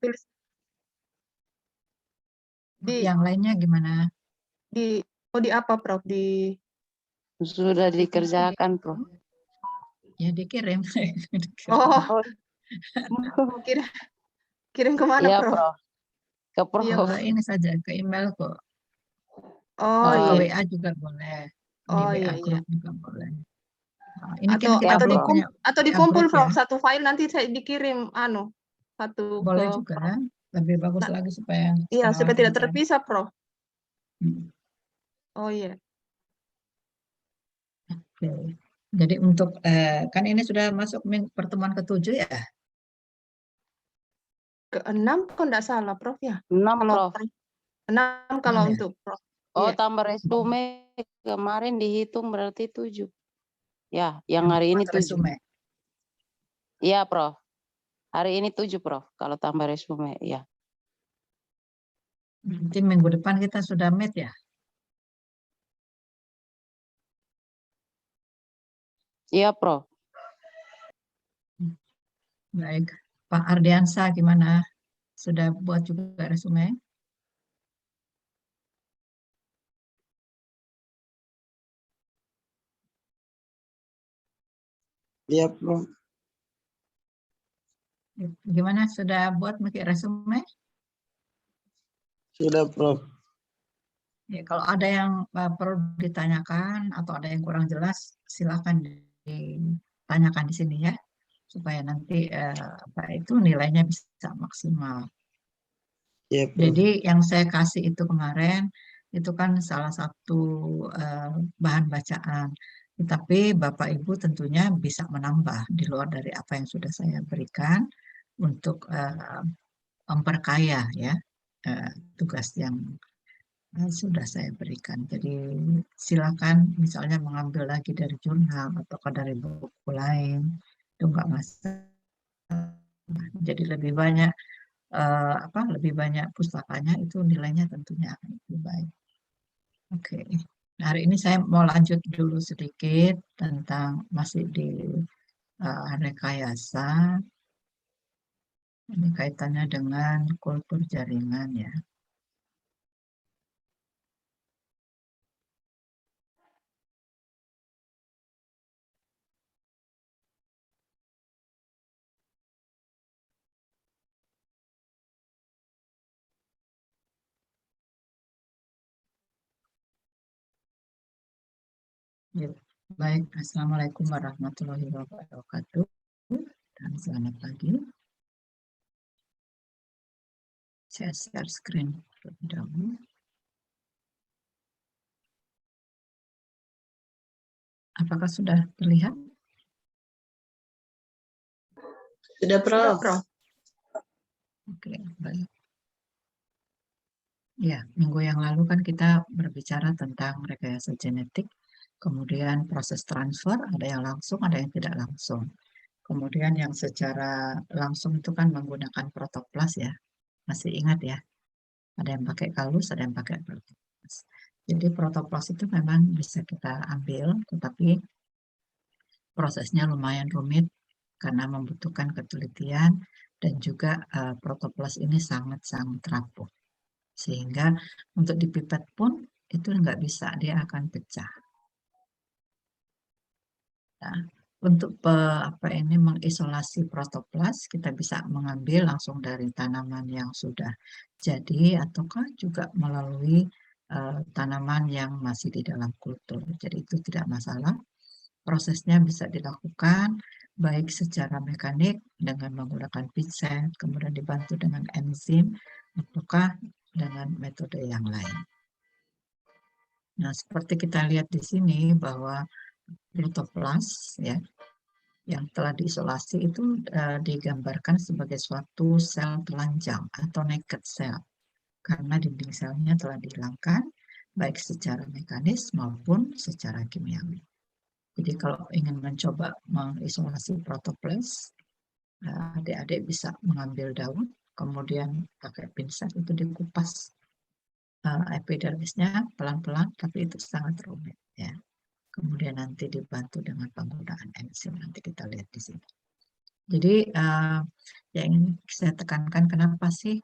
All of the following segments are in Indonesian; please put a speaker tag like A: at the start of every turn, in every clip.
A: tulis di
B: Yang lainnya gimana?
A: di apa Prof?
C: Sudah dikerjakan, Prof.
B: Ya dikirim.
A: Oh,
C: Oh,
A: kirim kirim kemana
C: iya,
A: Prof?
C: Prof. Ke Prof.
A: Iya,
B: Oh, ini saja ke email kok.
A: Oh
B: Atau ke
A: iya.
B: WA juga boleh. Di
A: Oh
B: WA
A: iya iya.
B: grup juga boleh. Nah, ini kan kita
C: atau
B: belum punya
A: dikumpul
B: grup
A: Prof,
B: ya.
A: satu file nanti saya dikirim satu
B: Boleh
A: ke
B: juga.
A: Prof.
B: Lebih bagus
A: Nah,
B: lagi supaya
A: iya,
B: semua
A: supaya tidak
B: bisa.
A: terpisah Prof. Oh iya.
B: Oke. Jadi untuk kan ini sudah masuk pertemuan ke-7 ya.
A: Ke-6 kok enggak salah Prof ya?
C: 6,
A: Kalau
C: Prof.
A: 6 kalau
B: 6 ya?
A: untuk Prof.
C: Oh,
A: Iya.
C: tambah resume kemarin dihitung berarti 7. Ya, yang hari ini
B: Buat
C: 7.
B: resume.
C: Iya, Prof. Hari ini 7, Prof. Kalau tambah resume, ya.
B: Nanti minggu depan kita sudah meet ya.
C: Iya, Prof.
B: Baik. Pak Ardiansa gimana? Sudah buat juga resume?
D: Iya, Prof.
B: Gimana? Sudah buat bikin resume?
D: Sudah, Prof.
B: Ya, kalau ada yang perlu ditanyakan atau ada yang kurang jelas, silakan ditanyakan di sini ya, supaya nanti apa itu nilainya bisa maksimal.
D: Iya, Prof.
B: Jadi yang saya kasih itu kemarin itu kan salah satu bahan bacaan. Tapi Bapak Ibu tentunya bisa menambah di luar dari apa yang sudah saya berikan untuk memperkaya ya tugas yang sudah saya berikan. Jadi silakan misalnya mengambil lagi dari jurnal atau dari buku lain, itu enggak masalah. Jadi lebih banyak pustakanya itu nilainya tentunya akan lebih baik. Oke. Nah, hari ini saya mau lanjut dulu sedikit tentang masih di rekayasa. Ini kaitannya dengan kultur jaringan ya. Ya, baik, Assalamualaikum warahmatullahi wabarakatuh dan selamat pagi. Saya share screen terlebih dahulu. Apakah sudah terlihat?
D: Sudah, Prof.
B: Oke, baik. Ya, minggu yang lalu kan kita berbicara tentang rekayasa genetik, kemudian proses transfer, ada yang langsung, ada yang tidak langsung. Kemudian yang secara langsung itu kan menggunakan protoplas ya, masih ingat ya, ada yang pakai kalus, ada yang pakai protoplas. Jadi protoplas itu memang bisa kita ambil, tetapi prosesnya lumayan rumit karena membutuhkan ketelitian dan juga protoplas ini sangat-sangat rapuh. Sehingga untuk dipipet pun itu nggak bisa, dia akan pecah. Nah, untuk mengisolasi protoplas, kita bisa mengambil langsung dari tanaman yang sudah jadi, ataukah juga melalui tanaman yang masih di dalam kultur. Jadi itu tidak masalah. Prosesnya bisa dilakukan baik secara mekanik dengan menggunakan pincet, kemudian dibantu dengan enzim, ataukah dengan metode yang lain. Nah, seperti kita lihat di sini bahwa protoplas ya yang telah diisolasi itu digambarkan sebagai suatu sel telanjang atau naked cell karena dinding selnya telah dihilangkan baik secara mekanis maupun secara kimiawi. Jadi kalau ingin mencoba mengisolasi protoplas, adik-adik bisa mengambil daun, kemudian pakai pinset itu dikupas epidermisnya pelan-pelan, tapi itu sangat rumit ya. Kemudian nanti dibantu dengan penggunaan enzim, nanti kita lihat di sini. Jadi yang ingin saya tekankan, kenapa sih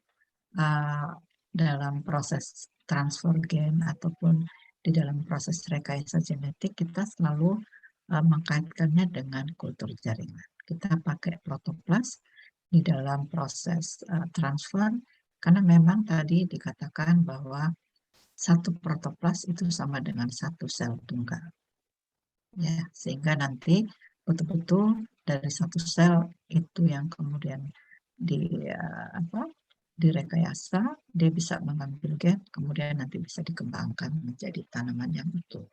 B: dalam proses transfer gen ataupun di dalam proses rekayasa genetik kita selalu mengkaitkannya dengan kultur jaringan. Kita pakai protoplas di dalam proses transfer karena memang tadi dikatakan bahwa satu protoplas itu sama dengan satu sel tunggal. Ya, sehingga nanti betul-betul dari satu sel itu yang kemudian direkayasa, dia bisa mengambil gen, kemudian nanti bisa dikembangkan menjadi tanaman yang utuh.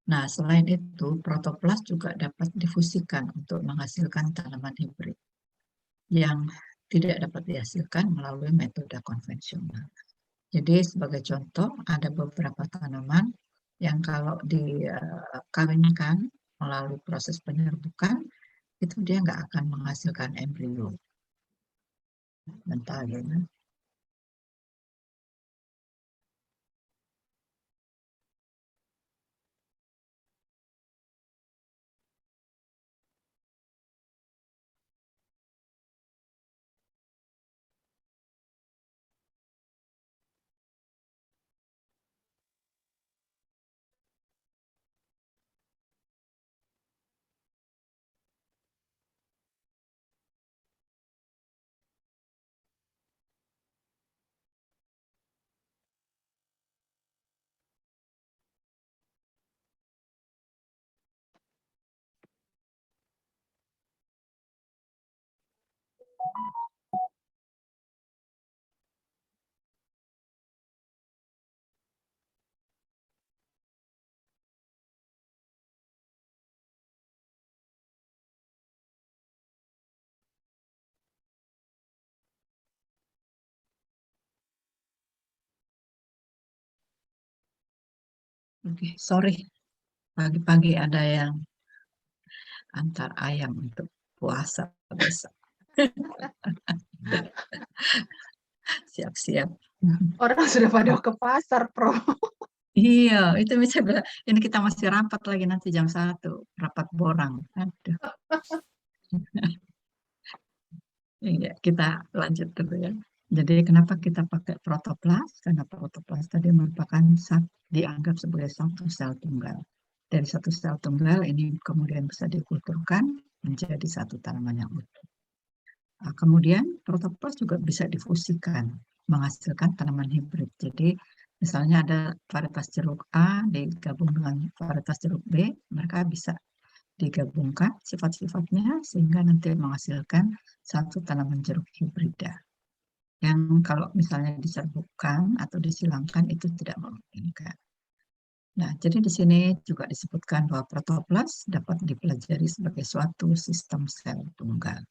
B: Nah, selain itu, protoplas juga dapat difusikan untuk menghasilkan tanaman hibrid yang tidak dapat dihasilkan melalui metode konvensional. Jadi sebagai contoh, ada beberapa tanaman yang kalau dikawinkan melalui proses penyerbukan, itu dia nggak akan menghasilkan embrio. Bentar ya. Oke, sorry. Pagi-pagi ada yang antar ayam untuk puasa besok. Siap-siap.
A: Orang sudah pada ke pasar, Prof.
B: Iya, itu bisa bilang, ini kita masih rapat lagi nanti jam 1, rapat borang. Aduh. Iya, kita lanjut dulu ya. Jadi kenapa kita pakai protoplas? Karena protoplas tadi merupakan dianggap sebagai satu sel tunggal. Dari satu sel tunggal ini kemudian bisa dikulturkan menjadi satu tanaman yang utuh. Kemudian protoplas juga bisa difusikan, menghasilkan tanaman hibrid. Jadi misalnya ada varietas jeruk A digabung dengan varietas jeruk B, mereka bisa digabungkan sifat-sifatnya sehingga nanti menghasilkan satu tanaman jeruk hibrida. Yang kalau misalnya diserbukan atau disilangkan itu tidak memungkinkan. Nah, jadi di sini juga disebutkan bahwa protoplas dapat dipelajari sebagai suatu sistem sel tunggal.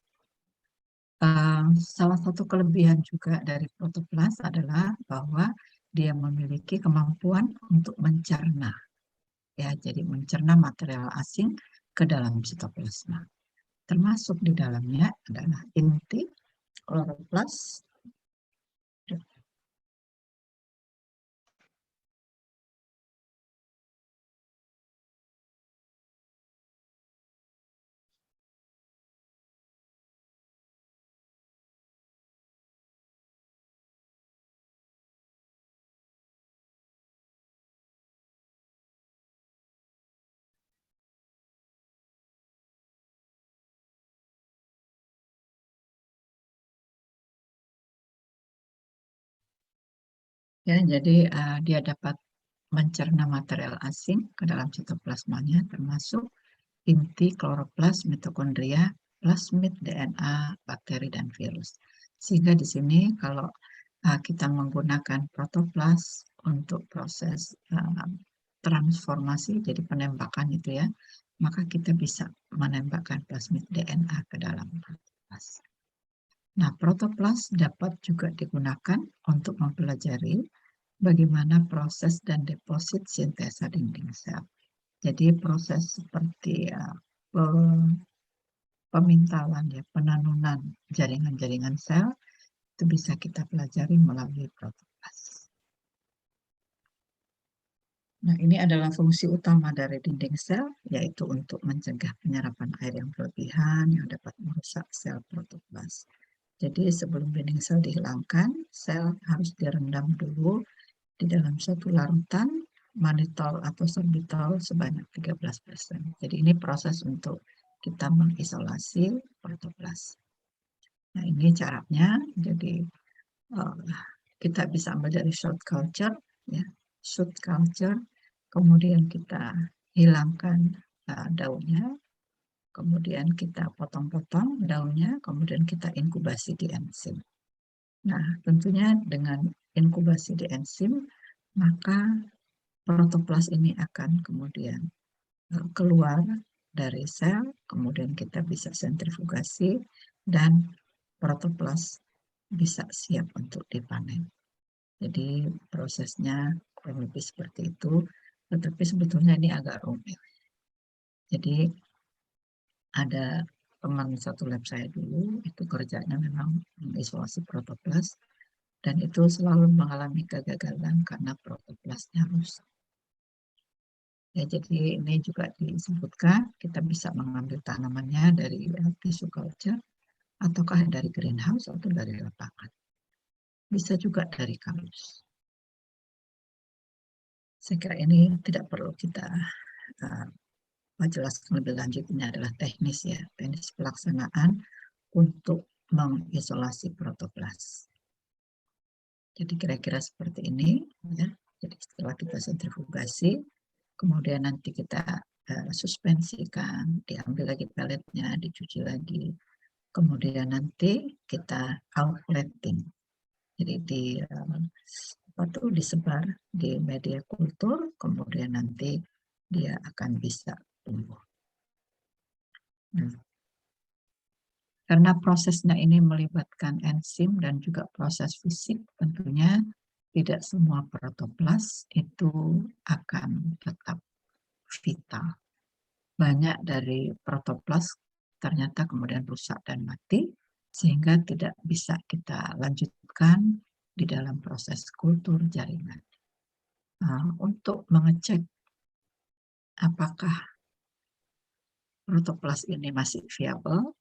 B: Salah satu kelebihan juga dari protoplas adalah bahwa dia memiliki kemampuan untuk mencerna, ya, jadi mencerna material asing ke dalam sitoplasma. Termasuk di dalamnya adalah inti, kloroplas, ya, jadi dia dapat mencerna material asing ke dalam sitoplasmanya, termasuk inti, kloroplas, mitokondria, plasmid, DNA, bakteri, dan virus. Sehingga di sini kalau kita menggunakan protoplas untuk proses transformasi, jadi penembakan itu ya, maka kita bisa menembakkan plasmid DNA ke dalam protoplas. Nah, protoplas dapat juga digunakan untuk mempelajari bagaimana proses dan deposit sintesa dinding sel. Jadi proses seperti pemintalan, ya, penanunan jaringan-jaringan sel itu bisa kita pelajari melalui protoplas. Nah, ini adalah fungsi utama dari dinding sel, yaitu untuk mencegah penyerapan air yang berlebihan yang dapat merusak sel protoplas. Jadi sebelum dinding sel dihilangkan, sel harus direndam dulu di dalam suatu larutan mannitol atau sorbitol sebanyak 13%. Jadi ini proses untuk kita mengisolasi protoplas. Nah, ini caranya. Jadi kita bisa ambil dari shoot culture, ya, shoot culture, kemudian kita hilangkan daunnya, kemudian kita potong-potong daunnya, kemudian kita inkubasi di enzim. Nah, tentunya dengan inkubasi di enzim, maka protoplas ini akan kemudian keluar dari sel, kemudian kita bisa sentrifugasi, dan protoplas bisa siap untuk dipanen. Jadi prosesnya kurang lebih seperti itu, tetapi sebetulnya ini agak rumit. Jadi ada teman satu lab saya dulu, itu kerjanya memang mengisolasi protoplas, dan itu selalu mengalami kegagalan karena protoplasnya rusak. Ya, jadi ini juga disebutkan kita bisa mengambil tanamannya dari tissue culture, ataukah dari greenhouse atau dari lapangan. Bisa juga dari kalus. Saya kira ini tidak perlu kita jelaskan lebih lanjut. Ini adalah teknis, ya, teknis pelaksanaan untuk mengisolasi protoplas. Jadi kira-kira seperti ini, ya. Jadi setelah kita sentrifugasi, kemudian nanti kita suspensikan, diambil lagi pelletnya, dicuci lagi, kemudian nanti kita outletting. Jadi disebar di media kultur, kemudian nanti dia akan bisa tumbuh. Karena prosesnya ini melibatkan enzim dan juga proses fisik, tentunya tidak semua protoplas itu akan tetap vital. Banyak dari protoplas ternyata kemudian rusak dan mati, sehingga tidak bisa kita lanjutkan di dalam proses kultur jaringan. Untuk mengecek apakah protoplas ini masih viable,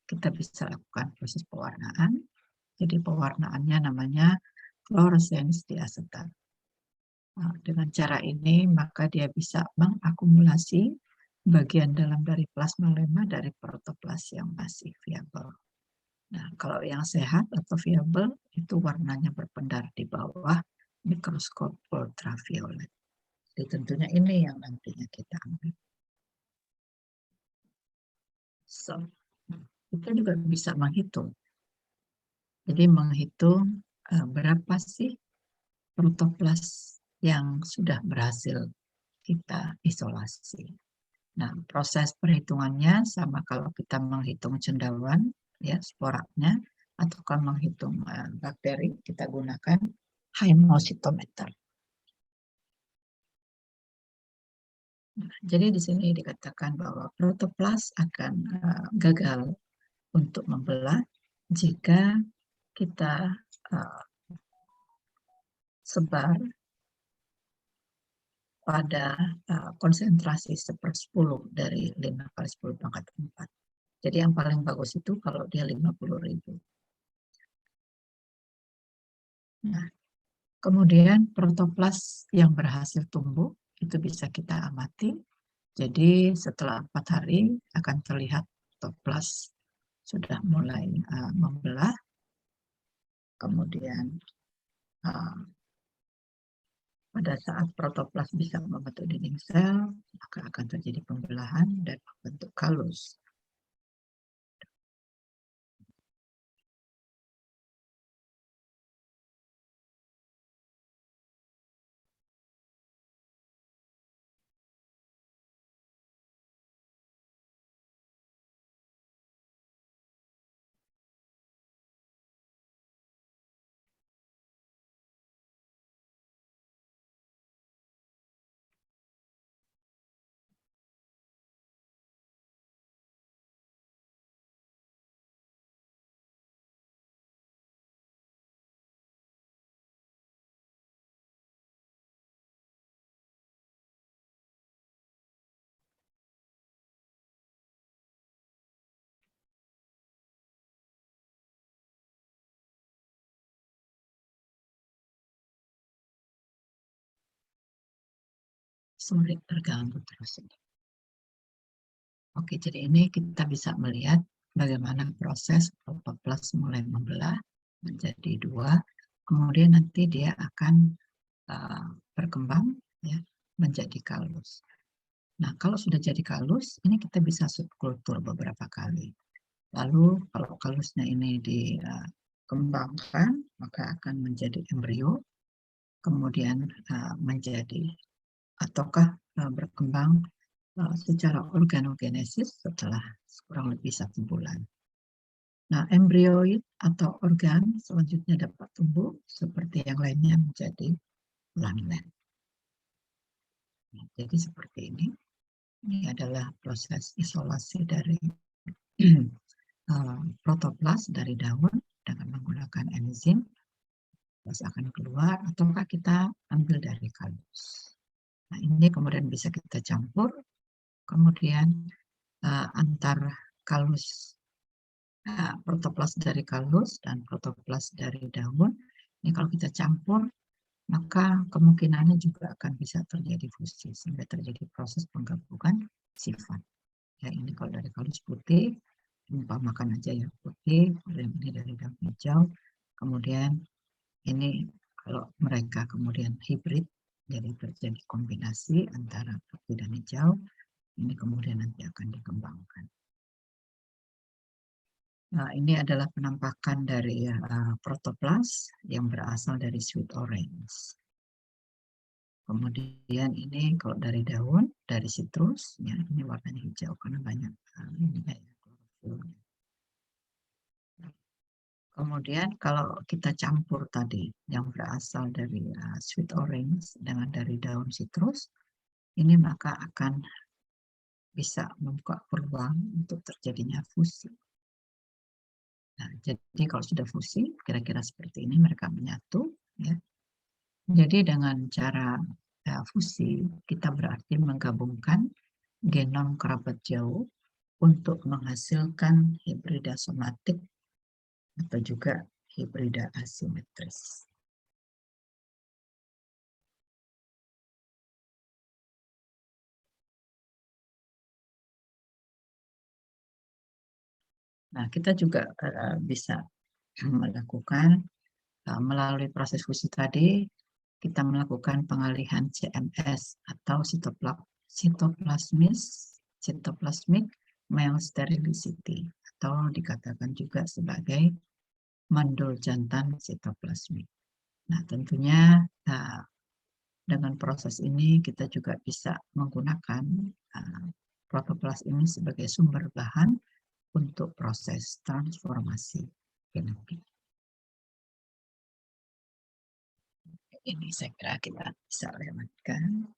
B: kita bisa lakukan proses pewarnaan. Jadi pewarnaannya namanya fluorescence diacetat. Dengan cara ini maka dia bisa mengakumulasi bagian dalam dari plasma lemma dari protoplas yang masih viable. Nah, kalau yang sehat atau viable itu warnanya berpendar di bawah mikroskop ultraviolet. Jadi tentunya ini yang nantinya kita ambil. So, kita juga bisa menghitung. Jadi menghitung berapa sih protoplas yang sudah berhasil kita isolasi. Nah, proses perhitungannya sama kalau kita menghitung cendawan, ya, sporanya, atau kalau menghitung bakteri, kita gunakan hemositometer. Nah, jadi di sini dikatakan bahwa protoplas akan gagal untuk membelah jika kita sebar pada konsentrasi 1/10 dari 5 kali 10 pangkat 4. Jadi yang paling bagus itu kalau dia 50.000. Nah, kemudian protoplas yang berhasil tumbuh itu bisa kita amati. Jadi setelah 4 hari akan terlihat protoplas sudah mulai membelah. Kemudian pada saat protoplas bisa membentuk dinding sel, maka akan terjadi pembelahan dan membentuk kalus. Sorry, terganggu terus ini. Oke, jadi ini kita bisa melihat bagaimana proses protoplas mulai membelah menjadi dua, kemudian nanti dia akan berkembang ya menjadi kalus. Nah, kalau sudah jadi kalus, ini kita bisa subkultur beberapa kali. Lalu kalau kalusnya ini dikembangkan, maka akan menjadi embrio, kemudian menjadi ataukah berkembang secara organogenesis setelah kurang lebih 1 bulan. Nah, embrioid atau organ selanjutnya dapat tumbuh seperti yang lainnya menjadi lamellet. Nah, jadi seperti ini. Ini adalah proses isolasi dari protoplas dari daun dengan menggunakan enzim. Terus akan keluar ataukah kita ambil dari kalus. Nah, ini kemudian bisa kita campur. Kemudian antar kalus protoplas dari kalus dan protoplas dari daun. Ini kalau kita campur, maka kemungkinannya juga akan bisa terjadi fusi sehingga terjadi proses penggabungan sifat. Ya, ini kalau dari kalus putih, umpamakan aja ya putih, kemudian ini dari daun hijau, kemudian ini kalau mereka kemudian hibrid, jadi terjadi kombinasi antara putih dan hijau, ini kemudian nanti akan dikembangkan. Nah, ini adalah penampakan dari protoplas yang berasal dari sweet orange. Kemudian ini kalau dari daun, dari citrus, ya ini warnanya hijau karena banyak ini ya, klorofilnya. Kemudian kalau kita campur tadi yang berasal dari sweet orange dengan dari daun citrus, ini maka akan bisa membuka peluang untuk terjadinya fusi. Nah, jadi kalau sudah fusi, kira-kira seperti ini mereka menyatu. Ya. Jadi dengan cara fusi, kita berarti menggabungkan genom kerabat jauh untuk menghasilkan hibrida somatik atau juga hibrida asimetris. Nah, kita juga bisa melakukan melalui proses fusi tadi, kita melakukan pengalihan CMS atau cytoplasmic male sterilicity atau dikatakan juga sebagai mandul jantan sitoplasmik. Nah, tentunya dengan proses ini kita juga bisa menggunakan protoplas ini sebagai sumber bahan untuk proses transformasi genetik. Ini saya kira kita bisa lewatkan.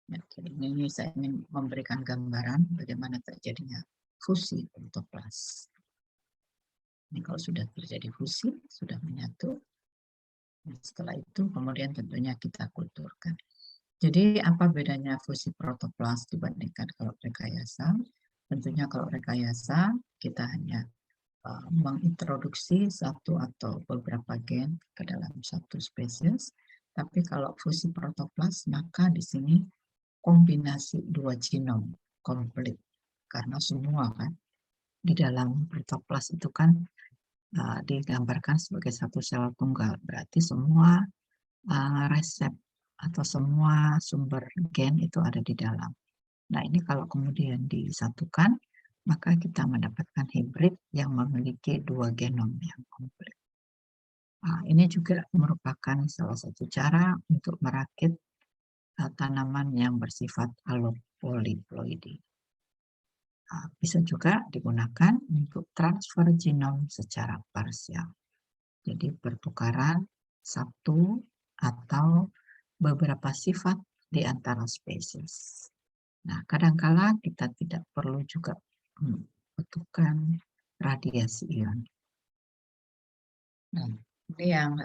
B: Ya, jadi ini saya ingin memberikan gambaran bagaimana terjadinya fusi protoplas. Ini kalau sudah terjadi fusi, sudah menyatu. Setelah itu kemudian tentunya kita kulturkan. Jadi apa bedanya fusi protoplas dibandingkan kalau rekayasa? Tentunya kalau rekayasa kita hanya mengintroduksi satu atau beberapa gen ke dalam satu spesies. Tapi kalau fusi protoplas maka di sini kombinasi 2 genom komplit. Karena semua kan di dalam protoplas itu kan digambarkan sebagai satu sel tunggal. Berarti semua resep atau semua sumber gen itu ada di dalam. Nah, ini kalau kemudian disatukan, maka kita mendapatkan hibrid yang memiliki 2 genom yang komplit. Nah, ini juga merupakan salah satu cara untuk merakit tanaman yang bersifat alopoliploidi. Bisa juga digunakan untuk transfer genom secara parsial. Jadi pertukaran satu atau beberapa sifat di antara spesies. Nah, kadangkala kita tidak perlu juga membutuhkan radiasi ion. Nah, ini yang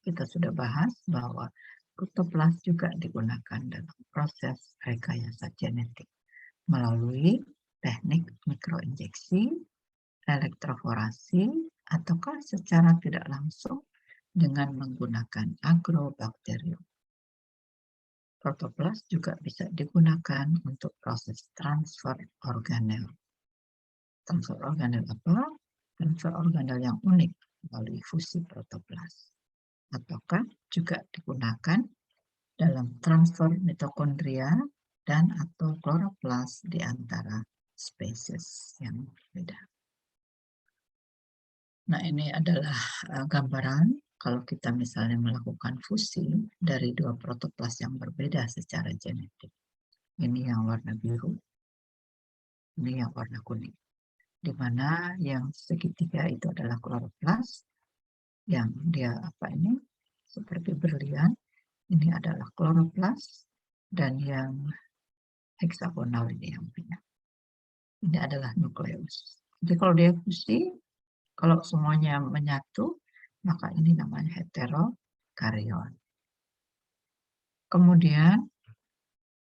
B: kita sudah bahas bahwa protoplas juga digunakan dalam proses rekayasa genetik melalui teknik mikroinjeksi, elektroforasi, ataukah secara tidak langsung dengan menggunakan agrobakterium. Protoplast juga bisa digunakan untuk proses transfer organel. Transfer organel apa? Transfer organel yang unik melalui fusi protoplast. Ataukah juga digunakan dalam transfer mitokondria dan atau kloroplas di antara spesies yang berbeda. Nah, ini adalah gambaran kalau kita misalnya melakukan fusi dari dua protoplas yang berbeda secara genetik. Ini yang warna biru, ini yang warna kuning. Di mana yang segitiga itu adalah kloroplas, yang dia seperti berlian, ini adalah kloroplas, dan yang heksagonal ini yang punya. Ini adalah nukleus. Jadi kalau dia fusi, kalau semuanya menyatu, maka ini namanya heterokarion. Kemudian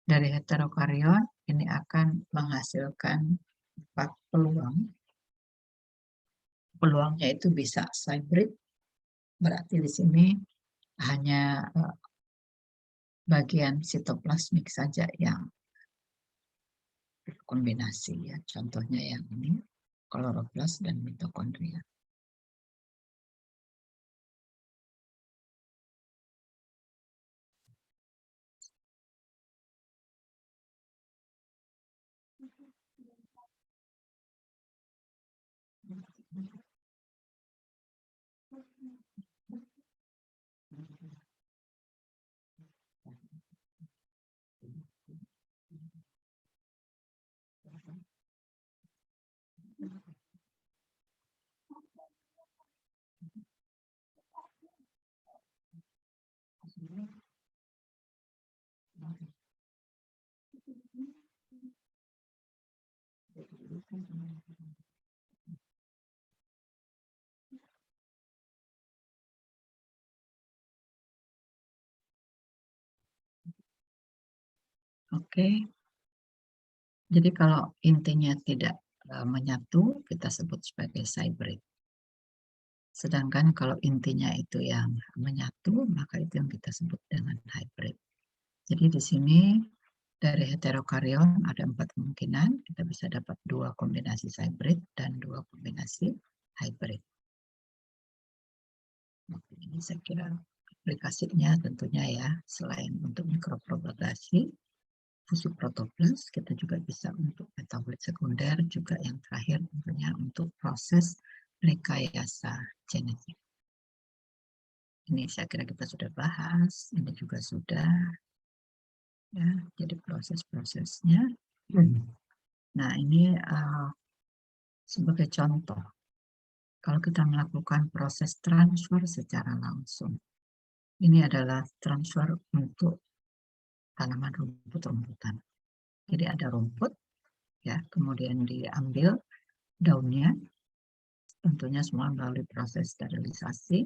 B: dari heterokarion ini akan menghasilkan 4 peluang. Peluangnya itu bisa hybrid, berarti di sini hanya bagian sitoplasmik saja yang kombinasi, ya. Contohnya yang ini, kloroplas dan mitokondria. Oke, jadi kalau intinya tidak menyatu, kita sebut sebagai hybrid. Sedangkan kalau intinya itu yang menyatu, maka itu yang kita sebut dengan hybrid. Jadi di sini dari heterokarion ada 4 kemungkinan, kita bisa dapat 2 kombinasi hybrid dan 2 kombinasi hybrid. Ini saya kira aplikasinya tentunya ya, selain untuk mikropropagasi, fusi protoplast, kita juga bisa untuk metabolit sekunder, juga yang terakhir tentunya untuk proses rekayasa genetik. Ini saya kira kita sudah bahas, ini juga sudah, ya, jadi proses-prosesnya. Nah, ini sebagai contoh, kalau kita melakukan proses transfer secara langsung, ini adalah transfer untuk tanaman rumput-rumputan. Jadi ada rumput, ya, kemudian diambil daunnya, tentunya semua melalui proses sterilisasi,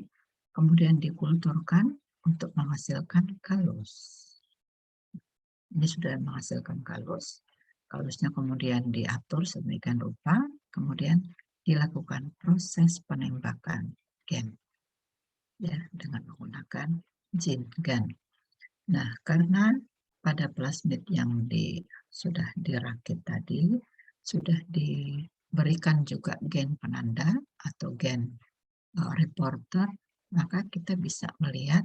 B: kemudian dikulturkan untuk menghasilkan kalus. Ini sudah menghasilkan kalus. Kalusnya kemudian diatur sedemikian rupa, kemudian dilakukan proses penembakan gen, ya, dengan menggunakan gene gun. Nah, karena pada plasmid yang sudah dirakit tadi, sudah diberikan juga gen penanda atau gen reporter, maka kita bisa melihat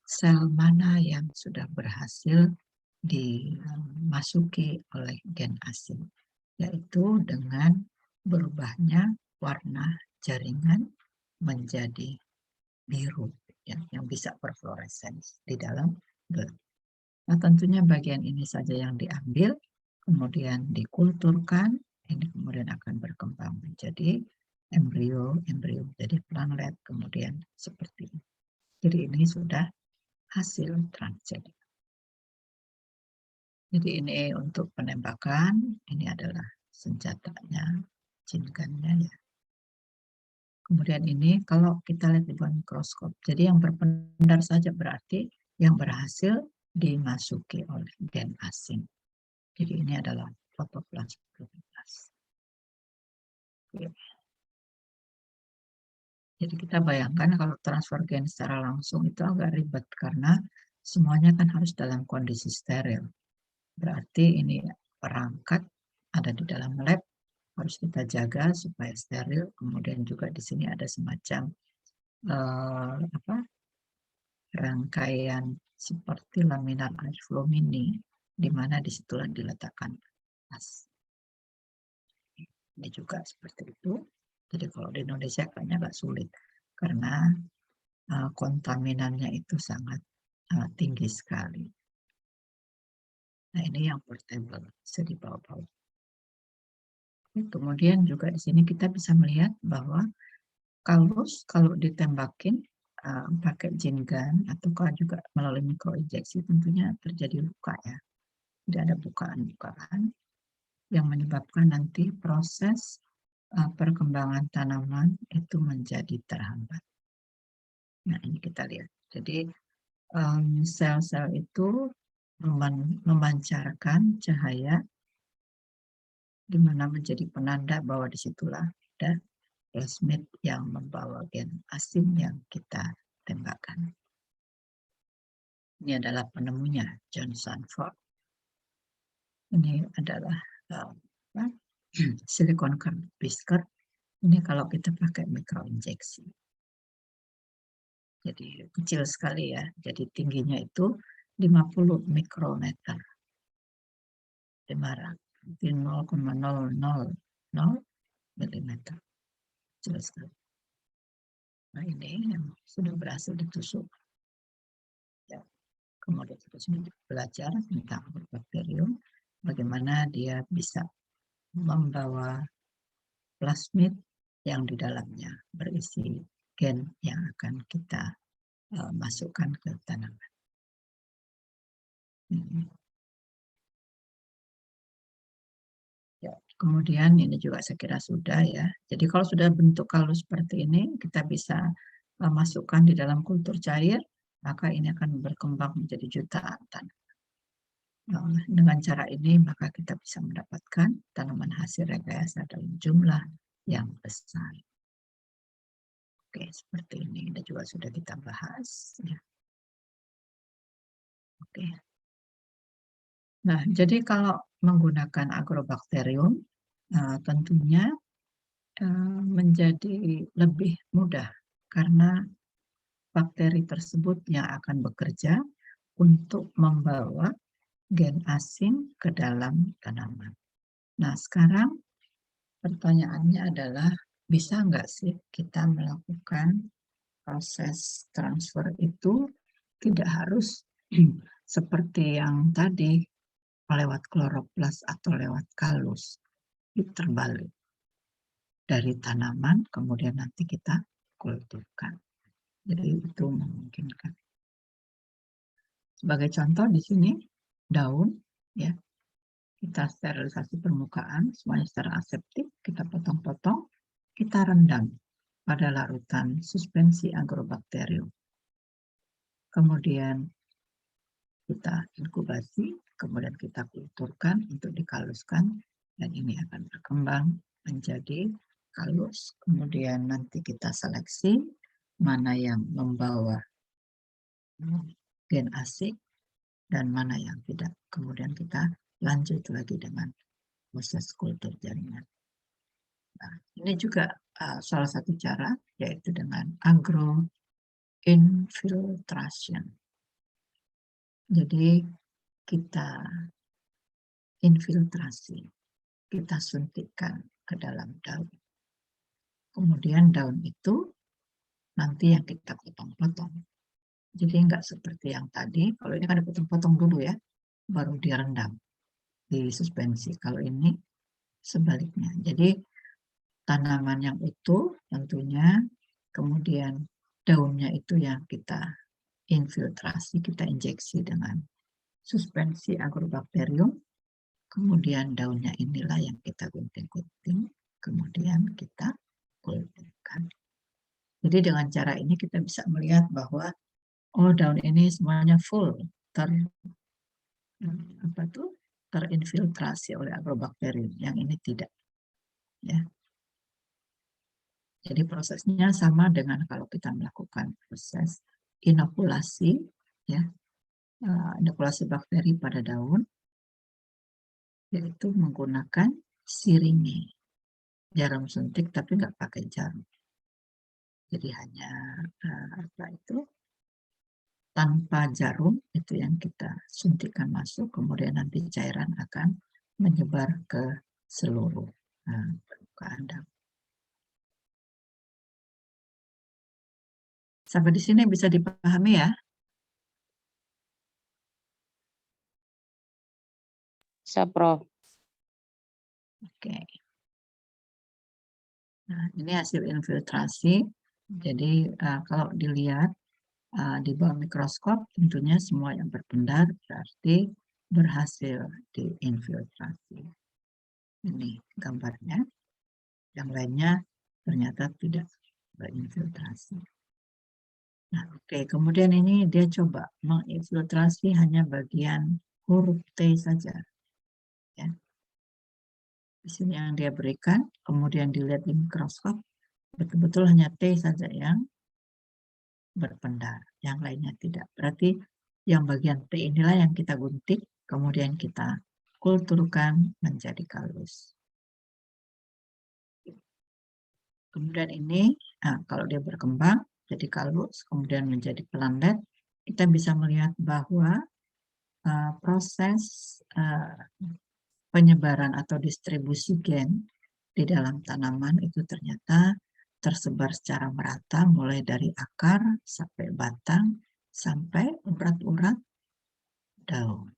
B: sel mana yang sudah berhasil dimasuki oleh gen asing, yaitu dengan berubahnya warna jaringan menjadi biru, ya, yang bisa berfluoresens di dalam gelap. Nah, tentunya bagian ini saja yang diambil, kemudian dikulturkan, ini kemudian akan berkembang menjadi embrio, jadi plantlet, kemudian seperti ini. Jadi ini sudah hasil transgenic. Jadi ini untuk penembakan, ini adalah senjatanya, jinkannya, ya. Kemudian ini kalau kita lihat di bawah mikroskop, jadi yang berpendar saja berarti yang berhasil dimasuki oleh gen asing. Jadi ini adalah protoplast. Jadi kita bayangkan kalau transfer gen secara langsung itu agak ribet karena semuanya kan harus dalam kondisi steril. Berarti ini perangkat ada di dalam lab harus kita jaga supaya steril. Kemudian juga di sini ada semacam rangkaian seperti laminar airflow mini, di mana disitulah diletakkan tas. Ini juga seperti itu. Jadi kalau di Indonesia kayaknya agak sulit karena kontaminannya itu sangat tinggi sekali. Nah, ini yang portable, bisa dibawa-bawa. Kemudian juga di sini kita bisa melihat bahwa kalau ditembakin pakai gene gun ataukah juga melalui mikroinjeksi tentunya terjadi luka ya. Tidak ada bukaan-bukaan yang menyebabkan nanti proses perkembangan tanaman itu menjadi terhambat. Nah, ini kita lihat. Jadi sel-sel itu memancarkan cahaya di mana menjadi penanda bahwa disitulah ada plasmid yang membawa gen asing yang kita tembakkan. Ini adalah penemunya, John Sanford. Ini adalah silikon CRISPR. Ini kalau kita pakai mikroinjeksi. Jadi kecil sekali ya. Jadi tingginya itu 50 mikrometer. 0,000 mm. Kecil sekali. Nah, ini yang sudah berhasil ditusuk. Ya. Kemudian kita sudah belajar tentang bakterium, bagaimana dia bisa membawa plasmid yang di dalamnya berisi gen yang akan kita masukkan ke tanaman. Ya, kemudian ini juga saya kira sudah ya. Jadi kalau sudah bentuk kalus seperti ini, kita bisa masukkan di dalam kultur cair, maka ini akan berkembang menjadi jutaan tanaman. Dengan cara ini, maka kita bisa mendapatkan tanaman hasil rekayasa dalam jumlah yang besar. Oke, seperti ini. Dan juga sudah kita bahas. Ya. Oke. Nah, jadi kalau menggunakan agrobakterium, tentunya menjadi lebih mudah karena bakteri tersebut yang akan bekerja untuk membawa gen asing ke dalam tanaman. Nah, sekarang pertanyaannya adalah, bisa nggak sih kita melakukan proses transfer itu tidak harus seperti yang tadi lewat kloroplas atau lewat kalus, itu terbalik dari tanaman kemudian nanti kita kulturkan. Jadi itu memungkinkan. Sebagai contoh di sini daun ya, kita sterilisasi permukaan semuanya secara aseptik, kita potong-potong, kita rendam pada larutan suspensi agrobakterium. Kemudian kita inkubasi, kemudian kita kulturkan untuk dikaluskan, dan ini akan berkembang menjadi kalus. Kemudian nanti kita seleksi mana yang membawa gen asing dan mana yang tidak. Kemudian kita lanjut lagi dengan proses kultur jaringan. Nah, ini juga salah satu cara, yaitu dengan agroinfiltration. Jadi kita infiltrasi, kita suntikkan ke dalam daun. Kemudian daun itu nanti yang kita potong-potong. Jadi enggak seperti yang tadi, kalau ini kan dipotong-potong dulu ya, baru direndam di suspensi. Kalau ini sebaliknya. Jadi tanaman yang utuh tentunya, kemudian daunnya itu yang kita infiltrasi, kita injeksi dengan suspensi agrobakterium, kemudian daunnya inilah yang kita gunting-gunting, kemudian kita kulturkan. Jadi dengan cara ini kita bisa melihat bahwa oh, daun ini semuanya full terinfiltrasi oleh agrobakterium, yang ini tidak. Ya. Jadi prosesnya sama dengan kalau kita melakukan proses inokulasi, ya, inokulasi bakteri pada daun, yaitu menggunakan siringe, jarum suntik tapi nggak pakai jarum. Jadi hanya tanpa jarum itu yang kita suntikkan masuk, kemudian nanti cairan akan menyebar ke seluruh permukaan daun. Sampai di sini bisa dipahami ya?
C: Bisa, Prof.
B: Oke. Nah, ini hasil infiltrasi. Jadi kalau dilihat di bawah mikroskop, tentunya semua yang berpendar berarti berhasil diinfiltrasi. Ini gambarnya. Yang lainnya ternyata tidak berinfiltrasi. Nah, oke. Kemudian ini dia coba menginfiltrasi hanya bagian huruf T saja. Ya. Di sini yang dia berikan, kemudian dilihat di mikroskop, betul-betul hanya T saja yang berpendar, yang lainnya tidak. Berarti yang bagian T inilah yang kita gunting, kemudian kita kulturkan menjadi kalus. Kemudian ini, kalau dia berkembang jadi kalus, kemudian menjadi pelandet, kita bisa melihat bahwa proses penyebaran atau distribusi gen di dalam tanaman itu ternyata tersebar secara merata, mulai dari akar sampai batang sampai urat-urat daun,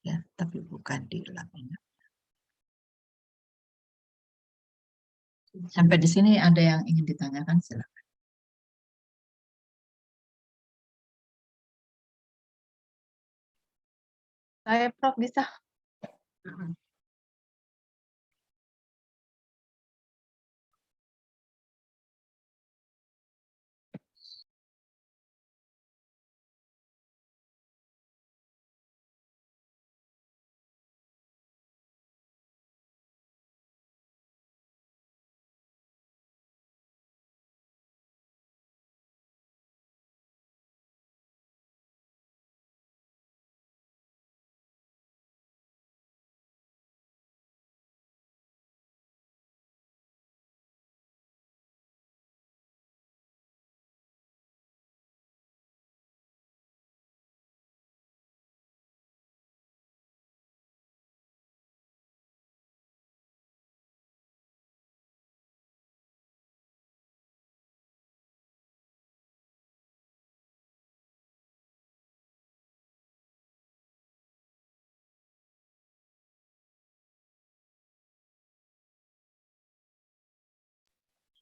B: ya, tapi bukan di lamina. Sampai di sini ada yang ingin ditanyakan, silakan.
A: Saya, Prof, bisa.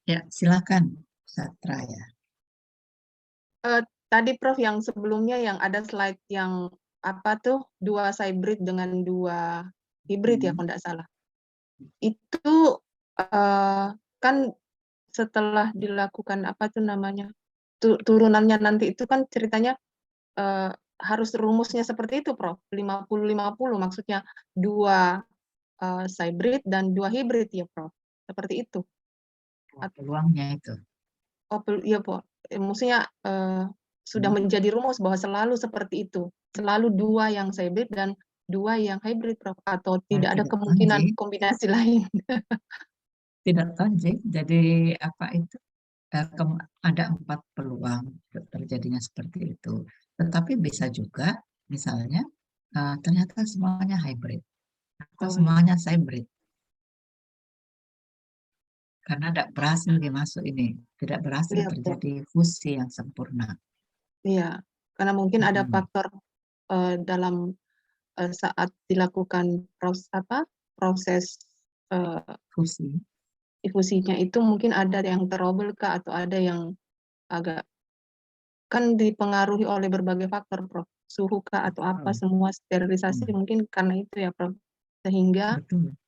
B: Ya, silakan, Satra ya.
A: Tadi Prof yang sebelumnya yang ada slide yang apa tuh 2 hybrid dengan 2 hibrid ya kalau tidak salah. Itu kan setelah dilakukan apa tuh namanya turunannya nanti itu kan ceritanya harus rumusnya seperti itu Prof, 50-50 maksudnya 2 hybrid dan 2 hibrid ya Prof, seperti itu.
B: Peluangnya itu.
A: Oh iya Prof, maksudnya sudah menjadi rumus bahwa selalu seperti itu, selalu 2 yang hybrid dan 2 yang hybrid Prof, atau tidak ada kemungkinan kombinasi lain.
B: Tidak tahu, jadi apa itu? Ada 4 peluang terjadinya seperti itu. Tetapi bisa juga, misalnya, ternyata semuanya hybrid atau semuanya hybrid. Karena tidak berhasil dimasuk ini, tidak berhasil terjadi fusi yang sempurna.
A: Iya, karena mungkin ada faktor dalam saat dilakukan proses
B: fusi.
A: Difusinya itu mungkin ada yang terobel kah atau ada yang agak kan dipengaruhi oleh berbagai faktor Prof, suhu kah atau apa semua sterilisasi mungkin karena itu ya Prof, sehingga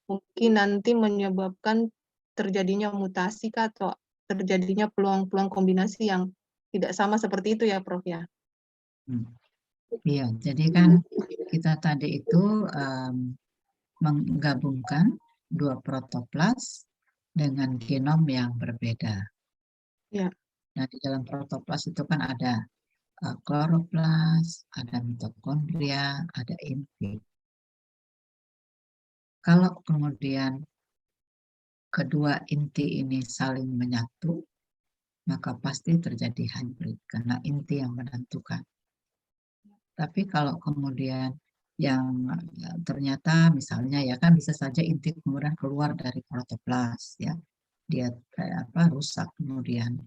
A: mungkin nanti menyebabkan terjadinya mutasi kah atau terjadinya peluang-peluang kombinasi yang tidak sama seperti itu ya Prof ya.
B: Iya, jadi kan kita tadi itu menggabungkan 2 protoplas dengan genom yang berbeda.
A: Ya.
B: Nah, di dalam protoplas itu kan ada kloroplas, ada mitokondria, ada inti. Kalau kemudian kedua inti ini saling menyatu, maka pasti terjadi hybrid karena inti yang menentukan. Tapi kalau kemudian yang ternyata misalnya ya kan bisa saja inti kemudian keluar dari protoplas ya, dia rusak, kemudian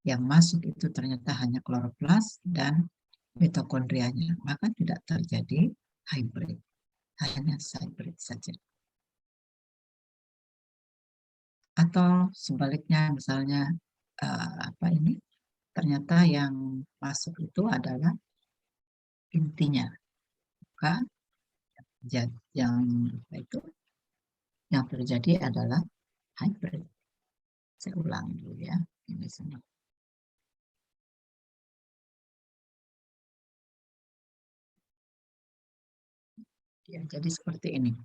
B: yang masuk itu ternyata hanya kloroplas dan mitokondrianya, maka tidak terjadi hybrid, hanya hybrid saja. Atau sebaliknya misalnya ternyata yang masuk itu adalah intinya, maka yang terjadi adalah hybrid. Saya ulang dulu ya, ini semua. Ya, jadi seperti ini.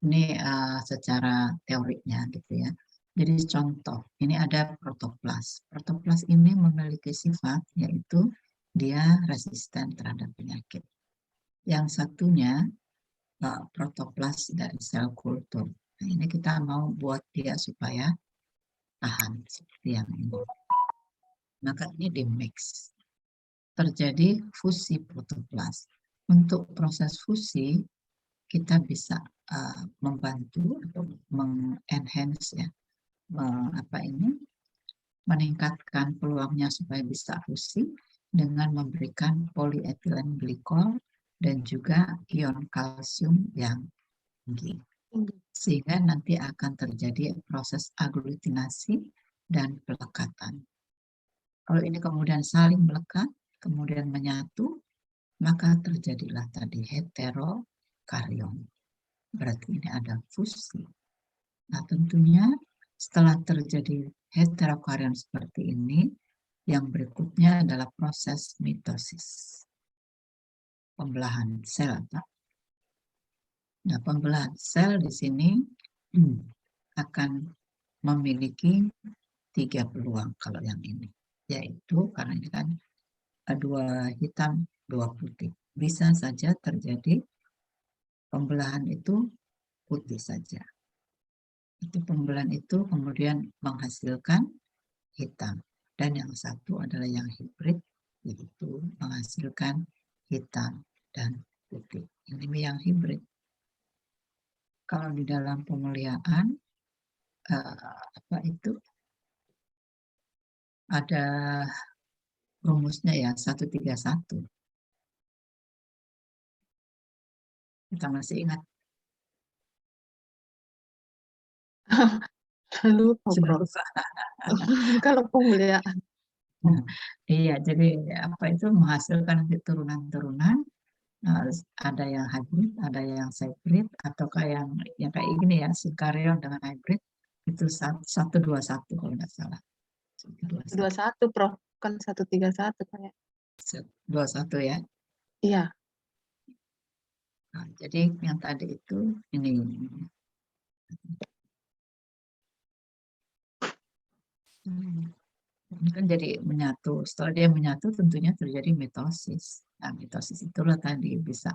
B: Ini secara teoriknya gitu ya. Jadi contoh, ini ada protoplas. Protoplas ini memiliki sifat yaitu dia resisten terhadap penyakit. Yang satunya protoplas dari sel kultur. Nah, ini kita mau buat dia supaya tahan seperti yang ini. Maka ini di mix. Terjadi fusi protoplas. Untuk proses fusi kita bisa membantu atau mengenhance ya, meningkatkan peluangnya supaya bisa fusi dengan memberikan polyethylene glikol dan juga ion kalsium yang tinggi. Sehingga nanti akan terjadi proses aglutinasi dan pelekatan. Kalau ini kemudian saling melekat, kemudian menyatu, maka terjadilah tadi heterokarion. Berarti ini ada fusi. Nah, tentunya setelah terjadi heterokarion seperti ini, yang berikutnya adalah proses mitosis. Pembelahan sel. Nah, pembelahan sel di sini akan memiliki 3 peluang kalau yang ini. Yaitu karena ini kan 2 hitam, 2 putih. Bisa saja terjadi pembelahan itu putih saja. Itu pembelahan itu kemudian menghasilkan hitam. Dan yang satu adalah yang hibrid, yaitu menghasilkan hitam dan putih. Ini yang hibrid. Kalau di dalam pemeliharaan ada rumusnya ya 131. Kita masih ingat?
A: Lupa, Bro. Kalau pemeliharaan.
B: Iya, jadi itu menghasilkan turunan-turunan. Ada yang hybrid, ada yang hybrid, ataukah yang kayak gini ya, sinkarion dengan hybrid itu 121 kalau nggak salah.
A: 21, Prof. Kan 131 kayak.
B: 21 ya.
A: Iya.
B: Nah, jadi yang tadi itu ini. Ini kan jadi menyatu. Setelah dia menyatu tentunya terjadi mitosis. Nah, mitosis itulah tadi bisa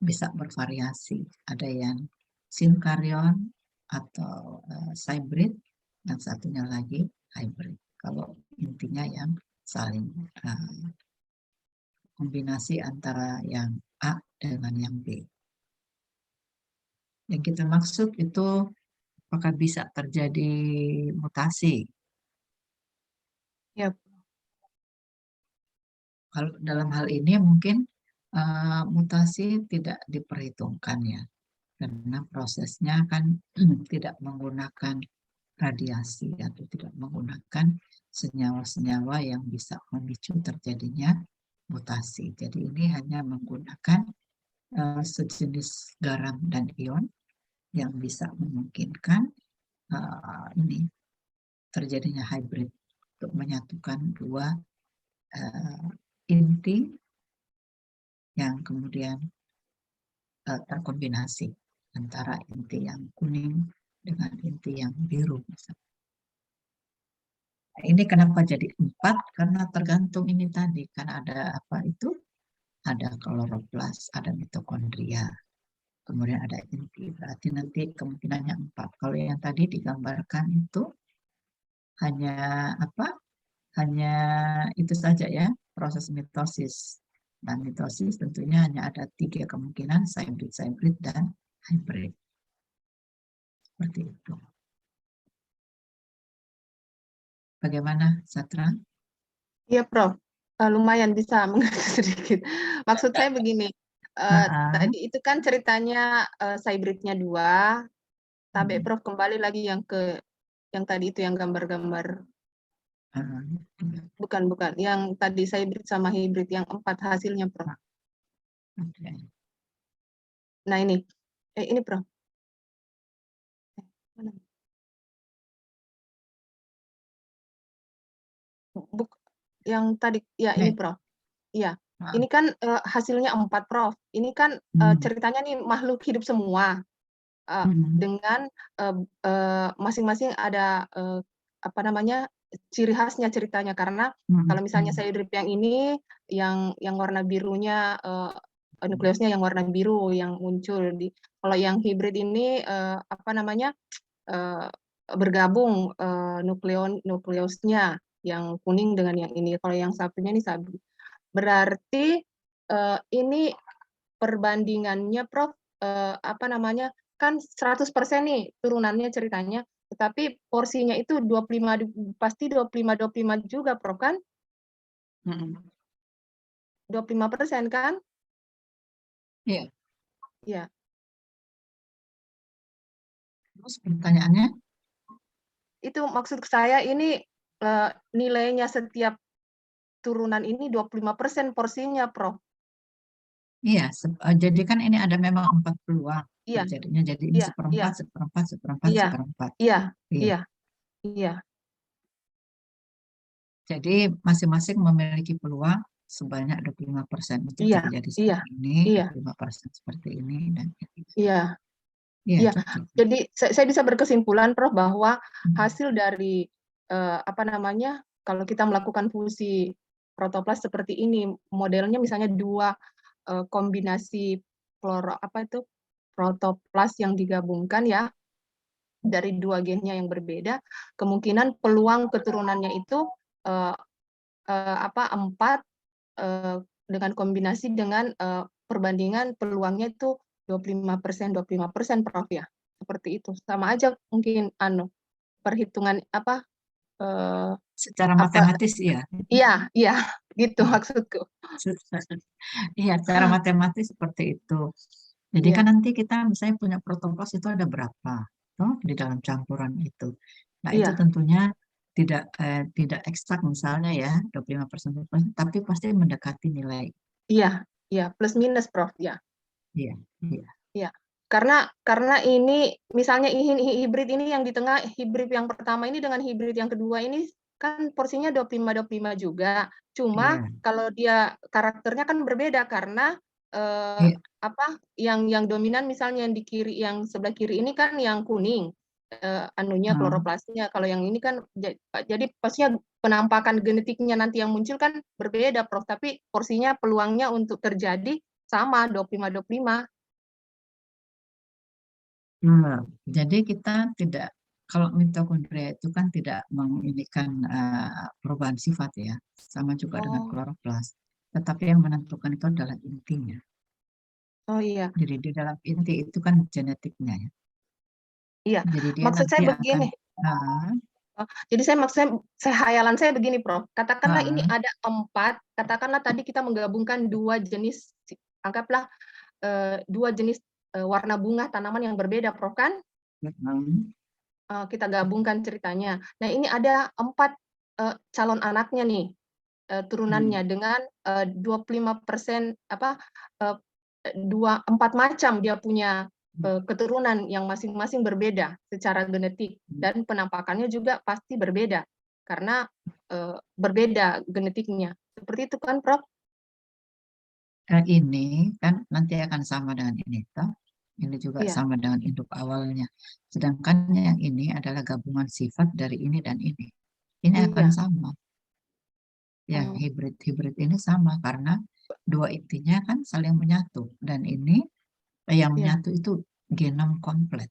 B: bisa bervariasi. Ada yang sinkarion atau hybrid, dan satunya lagi hybrid. Kalau intinya yang saling kombinasi antara yang A dengan yang B. Yang kita maksud itu apakah bisa terjadi mutasi?
A: Ya.
B: Kalau dalam hal ini mungkin mutasi tidak diperhitungkan ya, karena prosesnya kan tidak menggunakan radiasi atau tidak menggunakan senyawa-senyawa yang bisa memicu terjadinya mutasi. Jadi ini hanya menggunakan sejenis garam dan ion yang bisa memungkinkan ini terjadinya hybrid untuk menyatukan 2 inti yang kemudian terkombinasi antara inti yang kuning dengan inti yang biru. Ini kenapa jadi 4? Karena tergantung ini tadi, kan ada apa itu? Ada kloroplas, ada mitokondria, kemudian ada inti. Berarti nanti kemungkinannya 4. Kalau yang tadi digambarkan itu hanya apa? Hanya itu saja ya, proses mitosis. Dan mitosis tentunya hanya ada 3 kemungkinan, hybrid, dan hybrid. Seperti itu. Bagaimana, Satra?
A: Iya, Prof. Lumayan bisa mengerti sedikit. Maksud saya begini, tadi itu kan ceritanya hybridnya 2, tapi Prof kembali lagi yang tadi itu yang gambar-gambar. Bukan, yang tadi hybrid sama hybrid yang 4 hasilnya, Prof. Nah ini Prof. Mana? Yang tadi, ya ini Prof. Iya, ini kan hasilnya 4, Prof. Ini kan ceritanya nih makhluk hidup semua, dengan masing-masing ada apa namanya, ciri khasnya ceritanya. Karena kalau misalnya hybrid yang ini, yang warna birunya, nukleusnya yang warna biru yang muncul kalau yang hybrid ini apa namanya, bergabung nukleusnya yang kuning dengan yang ini. Kalau yang satunya ini sabit. Berarti ini perbandingannya, Prof, apa namanya, kan 100% nih turunannya ceritanya, tetapi porsinya itu 25, pasti 25 juga, Prof, kan? 25% kan?
B: Iya.
A: Iya.
B: Terus pertanyaannya?
A: Itu maksud saya ini nilainya setiap turunan ini 25% porsinya, Prof.
B: Iya, jadi kan ini ada memang 4 peluang
A: Iya.
B: terjadinya. Jadi ini
A: Iya,
B: seperempat,
A: iya.
B: seperempat, seperempat,
A: Iya,
B: seperempat.
A: iya,
B: Iya.
A: iya, iya.
B: Jadi masing-masing memiliki peluang sebanyak 25% untuk
A: Iya,
B: terjadi
A: iya,
B: seperti ini,
A: iya.
B: 25% seperti ini, dan ini.
A: Iya.
B: Iya,
A: Iya,
B: cocok.
A: jadi saya bisa berkesimpulan, Prof, bahwa hasil dari apa namanya, kalau kita melakukan fusi protoplas seperti ini, modelnya misalnya 2 kombinasi protoplas yang digabungkan ya, dari 2 gennya yang berbeda, kemungkinan peluang keturunannya itu 4 dengan kombinasi dengan perbandingan peluangnya itu 25%, Prof, ya? Seperti itu. Sama aja mungkin perhitungan
B: Secara matematis ya.
A: Iya, iya, gitu maksudku.
B: Iya, secara matematis seperti itu. Jadi kan nanti kita misalnya punya protoplas itu ada berapa di dalam campuran itu. Nah, itu
A: Iya.
B: tentunya tidak eksak misalnya ya, 25%, tapi pasti mendekati nilai.
A: Iya, iya, plus minus, Prof, ya.
B: Iya, iya.
A: Iya. Karena ini misalnya hibrid ini yang di tengah, hibrid yang pertama ini dengan hibrid yang kedua ini kan porsinya 25 juga. Cuma kalau dia karakternya kan berbeda karena yang dominan misalnya yang di kiri, yang sebelah kiri ini kan yang kuning, kloroplasnya. Kalau yang ini kan jadi pastinya penampakan genetiknya nanti yang muncul kan berbeda, Prof, tapi porsinya peluangnya untuk terjadi sama 25.
B: Jadi kita tidak, kalau mitokondria itu kan tidak menginikan perubahan sifat ya, sama juga dengan kloroplas. Tetapi yang menentukan itu adalah intinya.
A: Oh iya.
B: Jadi di dalam inti itu kan genetiknya ya.
A: Iya.
B: Jadi dia
A: maksud
B: nanti
A: saya begini. Jadi hayalan saya begini, Prof. Katakanlah ini ada 4, katakanlah tadi kita menggabungkan 2 jenis, anggaplah 2 jenis warna bunga tanaman yang berbeda, Prof, kan? Kita gabungkan ceritanya. Nah, ini ada 4 calon anaknya nih, turunannya dengan 25% 4 macam dia punya keturunan yang masing-masing berbeda secara genetik, dan penampakannya juga pasti berbeda karena berbeda genetiknya. Seperti itu kan, Prof?
B: Ini kan nanti akan sama dengan ini, toh. Ini juga sama dengan induk awalnya. Sedangkan yang ini adalah gabungan sifat dari ini dan ini. ini akan
A: Iya.
B: sama. Yang
A: Oh.
B: hibrid ini sama karena dua intinya kan saling menyatu, dan ini yang
A: Iya.
B: menyatu itu genom komplit.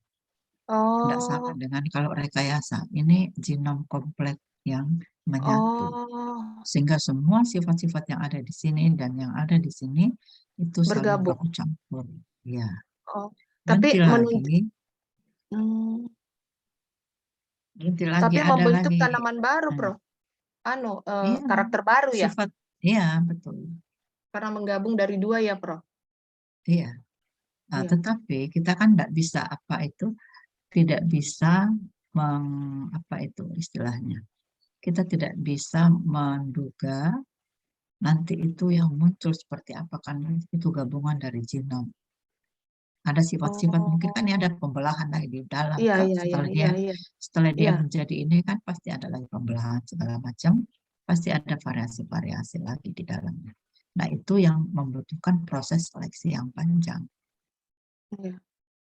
B: Tidak sama
A: Oh.
B: dengan kalau rekayasa. Ini genom komplit yang menyatu.
A: Oh.
B: Sehingga semua sifat-sifat yang ada di sini dan yang ada di sini itu saling
A: Bergabung.
B: baku campur. Ya.
A: Oh.
B: Ganti
A: Tapi
B: lagi,
A: tapi
B: ada
A: membentuk
B: lagi.
A: tanaman baru,
B: Nah,
A: Prof.
B: iya,
A: Karakter baru ya?
B: sifat, iya betul.
A: Karena menggabung dari dua ya, Prof.
B: Iya. Nah,
A: Iya.
B: tetapi kita kan tidak bisa apa itu istilahnya. Kita tidak bisa menduga nanti itu yang muncul seperti apa, karena itu gabungan dari genom. Ada sifat-sifat, mungkin kan ada
A: Oh.
B: pembelahan lagi di dalam
A: Iya,
B: kan,
A: iya, iya, iya, iya.
B: setelah dia
A: Iya.
B: menjadi ini kan pasti ada lagi pembelahan segala macam, pasti ada variasi-variasi lagi di dalamnya. Nah, itu yang membutuhkan proses seleksi yang panjang.
A: Iya.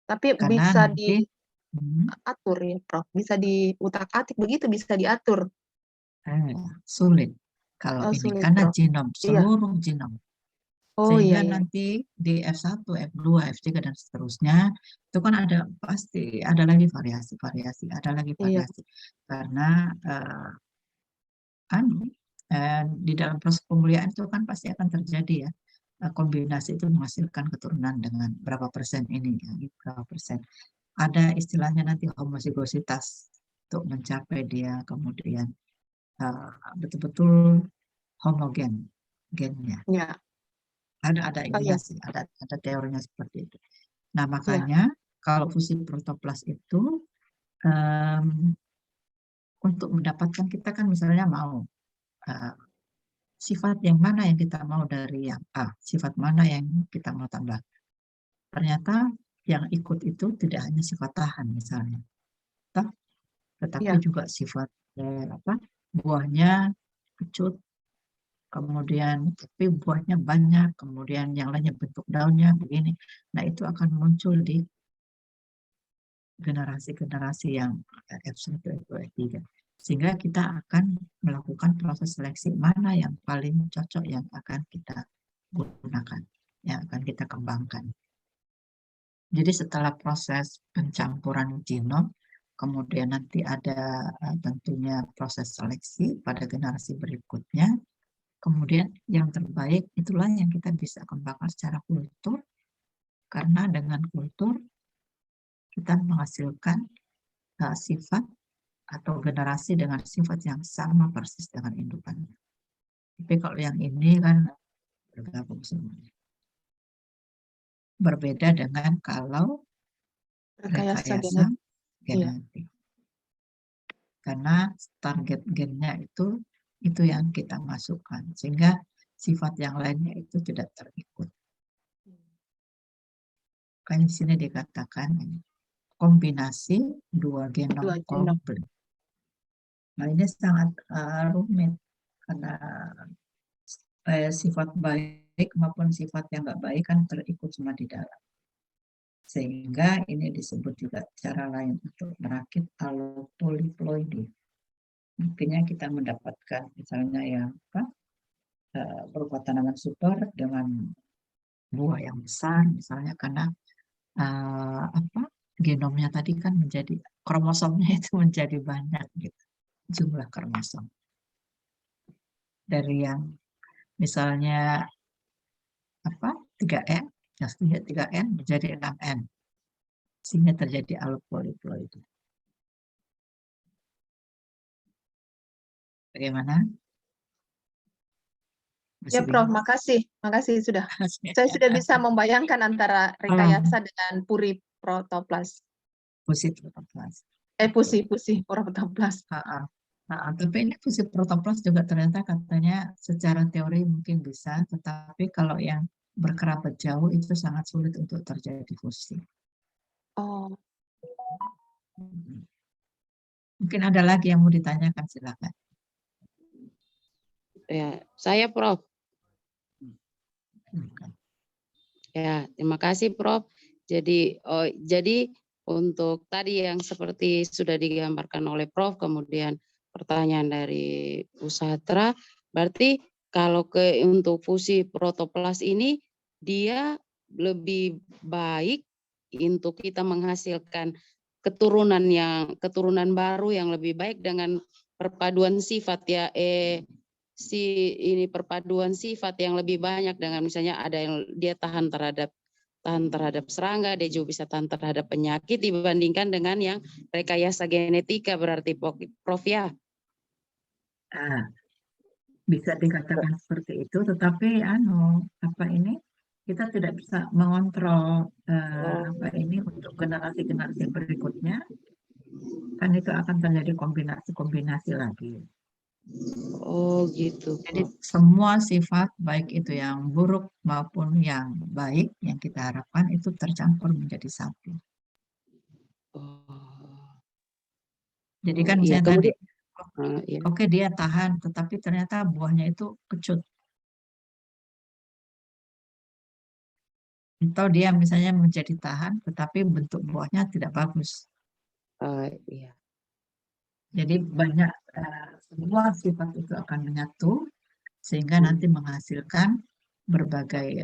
A: Tapi
B: Karena
A: bisa
B: nanti
A: diatur ya, Prof. Bisa diutak-atik begitu, bisa diatur.
B: sulit kalau ini
A: Sulit,
B: karena
A: Prof.
B: genom,
A: Iya.
B: seluruh genom.
A: Oh
B: Sehingga
A: iya, iya.
B: nanti di F1, F2, F3 dan seterusnya itu kan pasti ada lagi variasi-variasi, ada lagi
A: Iya.
B: variasi. Karena di dalam proses pemuliaan itu kan pasti akan terjadi ya, kombinasi itu menghasilkan keturunan dengan berapa persen ini, ya, berapa persen. Ada istilahnya nanti homozigositas untuk mencapai dia kemudian betul-betul homogen gennya.
A: Iya.
B: Ada
A: Oh
B: ininya
A: iya.
B: sih, ada teorinya seperti itu. Nah,
A: Iya.
B: makanya kalau fusi protoplas itu untuk mendapatkan, kita kan misalnya mau sifat yang mana yang kita mau dari yang A, sifat mana yang kita mau tambah. Ternyata yang ikut itu tidak hanya sifat tahan misalnya, tetapi
A: Iya.
B: juga sifat buahnya kecut, kemudian tapi buahnya banyak, kemudian yang lainnya bentuk daunnya begini. Nah, itu akan muncul di generasi-generasi yang F1, F2, F3. Sehingga kita akan melakukan proses seleksi mana yang paling cocok yang akan kita gunakan, yang akan kita kembangkan. Jadi setelah proses pencampuran genom, kemudian nanti ada tentunya proses seleksi pada generasi berikutnya. Kemudian yang terbaik itulah yang kita bisa kembangkan secara kultur, karena dengan kultur kita menghasilkan sifat atau generasi dengan sifat yang sama persis dengan indukannya. Tapi kalau yang ini kan bergabung semuanya. Berbeda dengan kalau rekayasa genetik. Karena target gennya itu yang kita masukkan, sehingga sifat yang lainnya itu tidak terikut. Kan di sini dikatakan kombinasi dua genom komplit. Nah, ini sangat rumit karena sifat baik maupun sifat yang nggak baik kan terikut semua di dalam. Sehingga ini disebut juga cara lain untuk merakit allopolyploidy. Mungkinnya kita mendapatkan misalnya yang berupa tanaman super dengan buah yang besar misalnya, karena genomnya tadi kan menjadi, kromosomnya itu menjadi banyak gitu, jumlah kromosom. Dari yang misalnya 3N, yang 3N menjadi 6N, sehingga terjadi allopolyploidy. Bagaimana?
A: Ya, Prof, makasih sudah. Saya sudah bisa membayangkan antara rekayasa dengan puri protoplas.
B: Fusi protoplas.
A: Fusi protoplas.
B: Tapi ini fusi protoplas juga ternyata katanya secara teori mungkin bisa, tetapi kalau yang berkerabat jauh itu sangat sulit untuk terjadi fusi.
A: Oh.
B: Mungkin ada lagi yang mau ditanyakan, silakan.
C: Ya, saya Prof. Ya, terima kasih Prof. Jadi untuk tadi yang seperti sudah digambarkan oleh Prof, kemudian pertanyaan dari Bu Satra, berarti kalau untuk fusi protoplas ini dia lebih baik untuk kita menghasilkan keturunan baru yang lebih baik dengan perpaduan sifat ya perpaduan sifat yang lebih banyak dengan misalnya ada yang dia tahan terhadap serangga, dia juga bisa tahan terhadap penyakit dibandingkan dengan yang rekayasa genetika berarti Prof ya.
B: Nah, bisa dikatakan seperti itu, tetapi kita tidak bisa mengontrol untuk generasi-generasi berikutnya, kan itu akan terjadi kombinasi lagi.
C: Oh gitu.
B: Jadi semua sifat baik itu yang buruk maupun yang baik yang kita harapkan itu tercampur menjadi satu. Jadi kan
C: Iya,
B: misalnya tadi,
C: iya.
B: oke dia tahan, tetapi ternyata buahnya itu kecut. Atau dia misalnya menjadi tahan, tetapi bentuk buahnya tidak bagus.
C: Iya.
B: Jadi banyak semua sifat itu akan menyatu sehingga nanti menghasilkan berbagai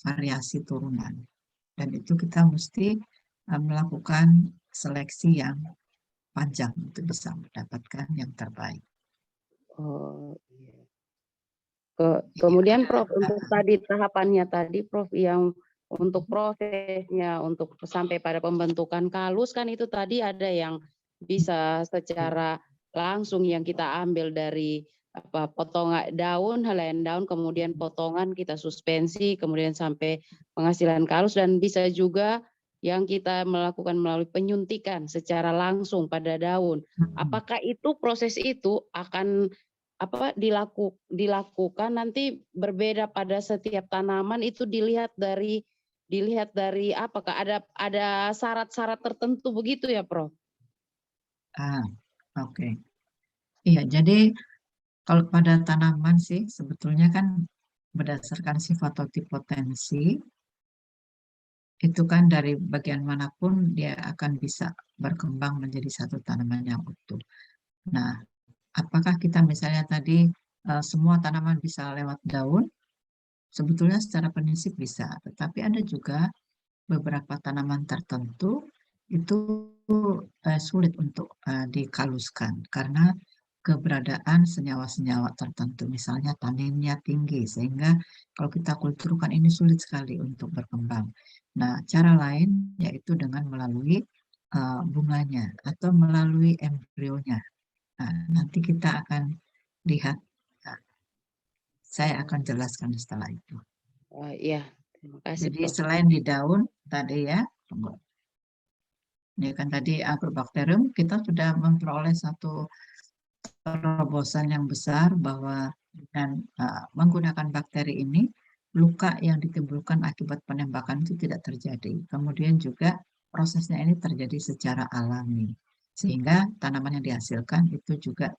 B: variasi turunan. Dan itu kita mesti melakukan seleksi yang panjang untuk bisa mendapatkan yang terbaik.
C: Oh iya. Kemudian Prof untuk tadi tahapannya tadi Prof yang untuk prosesnya untuk sampai pada pembentukan kalus kan itu tadi ada yang bisa secara langsung yang kita ambil dari potongan daun, helaian daun, kemudian potongan kita suspensi, kemudian sampai penghasilan kalus dan bisa juga yang kita melakukan melalui penyuntikan secara langsung pada daun. Apakah itu proses itu akan dilakukan nanti berbeda pada setiap tanaman itu dilihat dari apakah ada syarat-syarat tertentu begitu ya Prof?
B: Oke. Iya, jadi kalau pada tanaman sih sebetulnya kan berdasarkan sifatotipotensi itu kan dari bagian manapun dia akan bisa berkembang menjadi satu tanaman yang utuh. Nah, apakah kita misalnya tadi semua tanaman bisa lewat daun? Sebetulnya secara prinsip bisa, tetapi ada juga beberapa tanaman tertentu itu sulit untuk dikaluskan karena keberadaan senyawa-senyawa tertentu, misalnya taninnya tinggi, sehingga kalau kita kulturkan ini sulit sekali untuk berkembang. Nah, cara lain yaitu dengan melalui bunganya atau melalui embrionya. Nah, nanti kita akan lihat, saya akan jelaskan setelah itu.
C: Iya, terima kasih.
B: Jadi
C: Prof.
B: selain di daun tadi ya, ini kan tadi Agrobacterium kita sudah memperoleh satu terobosan yang besar bahwa dengan menggunakan bakteri ini luka yang ditimbulkan akibat penembakan itu tidak terjadi. Kemudian juga prosesnya ini terjadi secara alami sehingga tanaman yang dihasilkan itu juga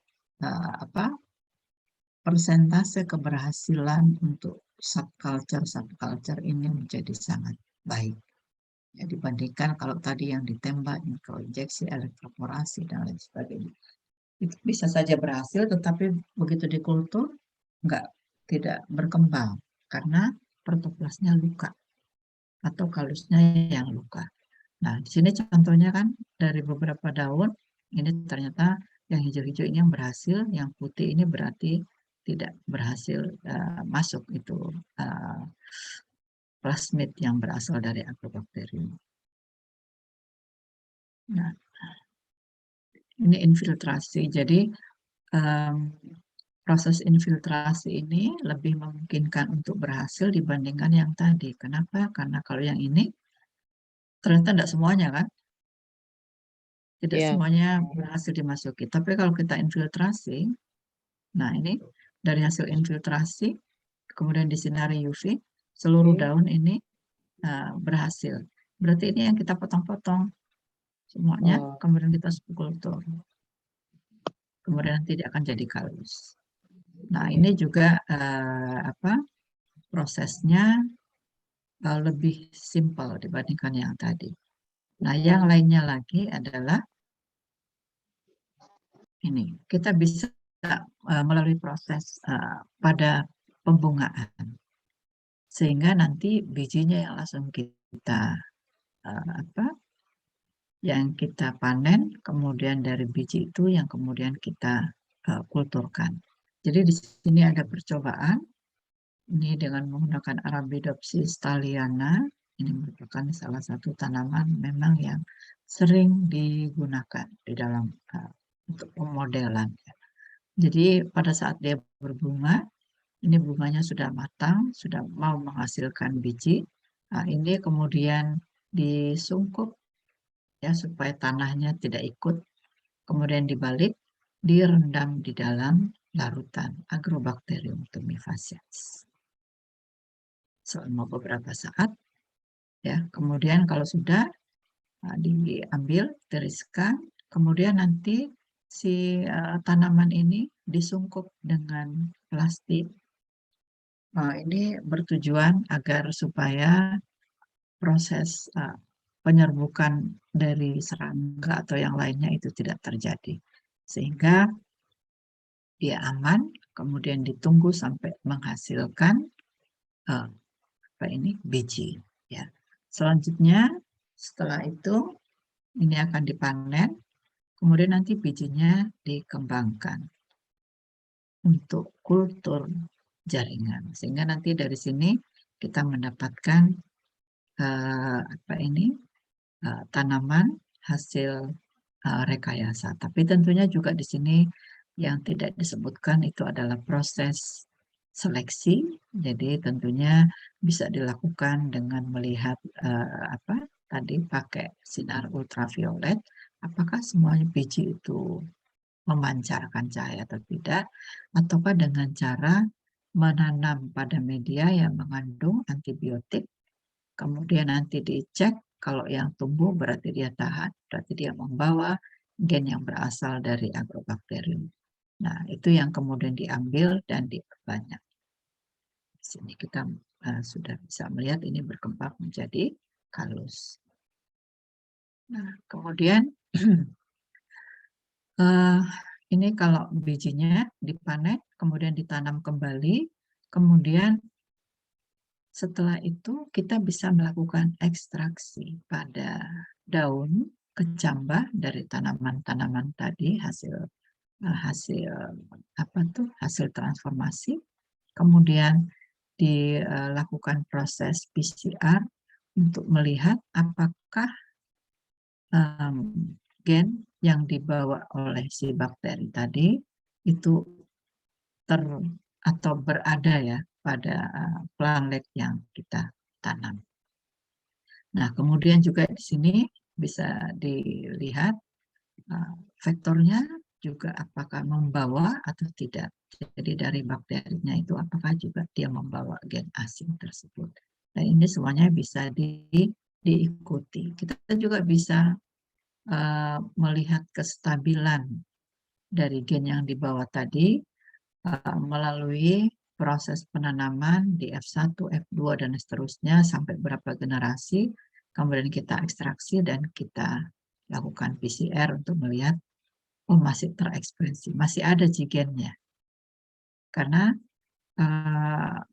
B: persentase keberhasilan untuk subculture ini menjadi sangat baik. Ya, dibandingkan kalau tadi yang ditembak, mikroinjeksi, elektroporasi, dan lain sebagainya. Itu bisa saja berhasil, tetapi begitu dikultur, tidak berkembang, karena protoplasnya luka, atau kalusnya yang luka. Nah, di sini contohnya kan, dari beberapa daun, ini ternyata yang hijau-hijau ini yang berhasil, yang putih ini berarti tidak berhasil masuk itu plasmid yang berasal dari Agrobacterium. Nah, ini infiltrasi. Jadi proses infiltrasi ini lebih memungkinkan untuk berhasil dibandingkan yang tadi. Kenapa? Karena kalau yang ini ternyata tidak semuanya kan, tidak semuanya berhasil dimasuki. Tapi kalau kita infiltrasi, nah ini dari hasil infiltrasi, kemudian disinari UV, seluruh daun ini berhasil. Berarti ini yang kita potong-potong semuanya, kemudian kita kultur. Kemudian tidak akan jadi kalus. Nah, ini juga prosesnya lebih simpel dibandingkan yang tadi. Nah, yang lainnya lagi adalah ini kita bisa melalui proses pada pembungaan, sehingga nanti bijinya yang langsung kita yang kita panen, kemudian dari biji itu yang kemudian kita kulturkan. Jadi di sini ada percobaan ini dengan menggunakan Arabidopsis thaliana. Ini merupakan salah satu tanaman memang yang sering digunakan di dalam untuk pemodelan. Jadi pada saat dia berbunga, ini bunganya sudah matang, sudah mau menghasilkan biji. Nah, ini kemudian disungkup ya supaya tanahnya tidak ikut, kemudian dibalik, direndam di dalam larutan Agrobacterium tumefaciens selama beberapa saat. Ya, kemudian kalau sudah diambil, tiriskan, kemudian nanti si tanaman ini disungkup dengan plastik. Ini bertujuan agar supaya proses penyerbukan dari serangga atau yang lainnya itu tidak terjadi, sehingga dia aman, kemudian ditunggu sampai menghasilkan biji. Ya. Selanjutnya setelah itu ini akan dipanen, kemudian nanti bijinya dikembangkan untuk kultur jaringan, sehingga nanti dari sini kita mendapatkan tanaman hasil rekayasa. Tapi tentunya juga di sini yang tidak disebutkan itu adalah proses seleksi. Jadi tentunya bisa dilakukan dengan melihat tadi pakai sinar ultraviolet, apakah semuanya biji itu memancarkan cahaya atau tidak, ataukah dengan cara menanam pada media yang mengandung antibiotik, kemudian nanti dicek kalau yang tumbuh berarti dia tahan, berarti dia membawa gen yang berasal dari Agrobacterium. Nah, itu yang kemudian diambil dan diperbanyak. Di sini kita sudah bisa melihat ini berkembang menjadi kalus. Nah, kemudian ini kalau bijinya dipanen, kemudian ditanam kembali, kemudian setelah itu kita bisa melakukan ekstraksi pada daun kecambah dari tanaman-tanaman tadi hasil transformasi, kemudian dilakukan proses PCR untuk melihat apakah gen yang dibawa oleh si bakteri tadi itu atau berada ya pada plantlet yang kita tanam. Nah, kemudian juga di sini bisa dilihat vektornya juga apakah membawa atau tidak. Jadi dari bakterinya itu apakah juga dia membawa gen asing tersebut. Nah, ini semuanya bisa diikuti. Kita juga bisa melihat kestabilan dari gen yang dibawa tadi melalui proses penanaman di F1, F2, dan seterusnya sampai berapa generasi, kemudian kita ekstraksi dan kita lakukan PCR untuk melihat masih terekspresi, masih ada gennya. Karena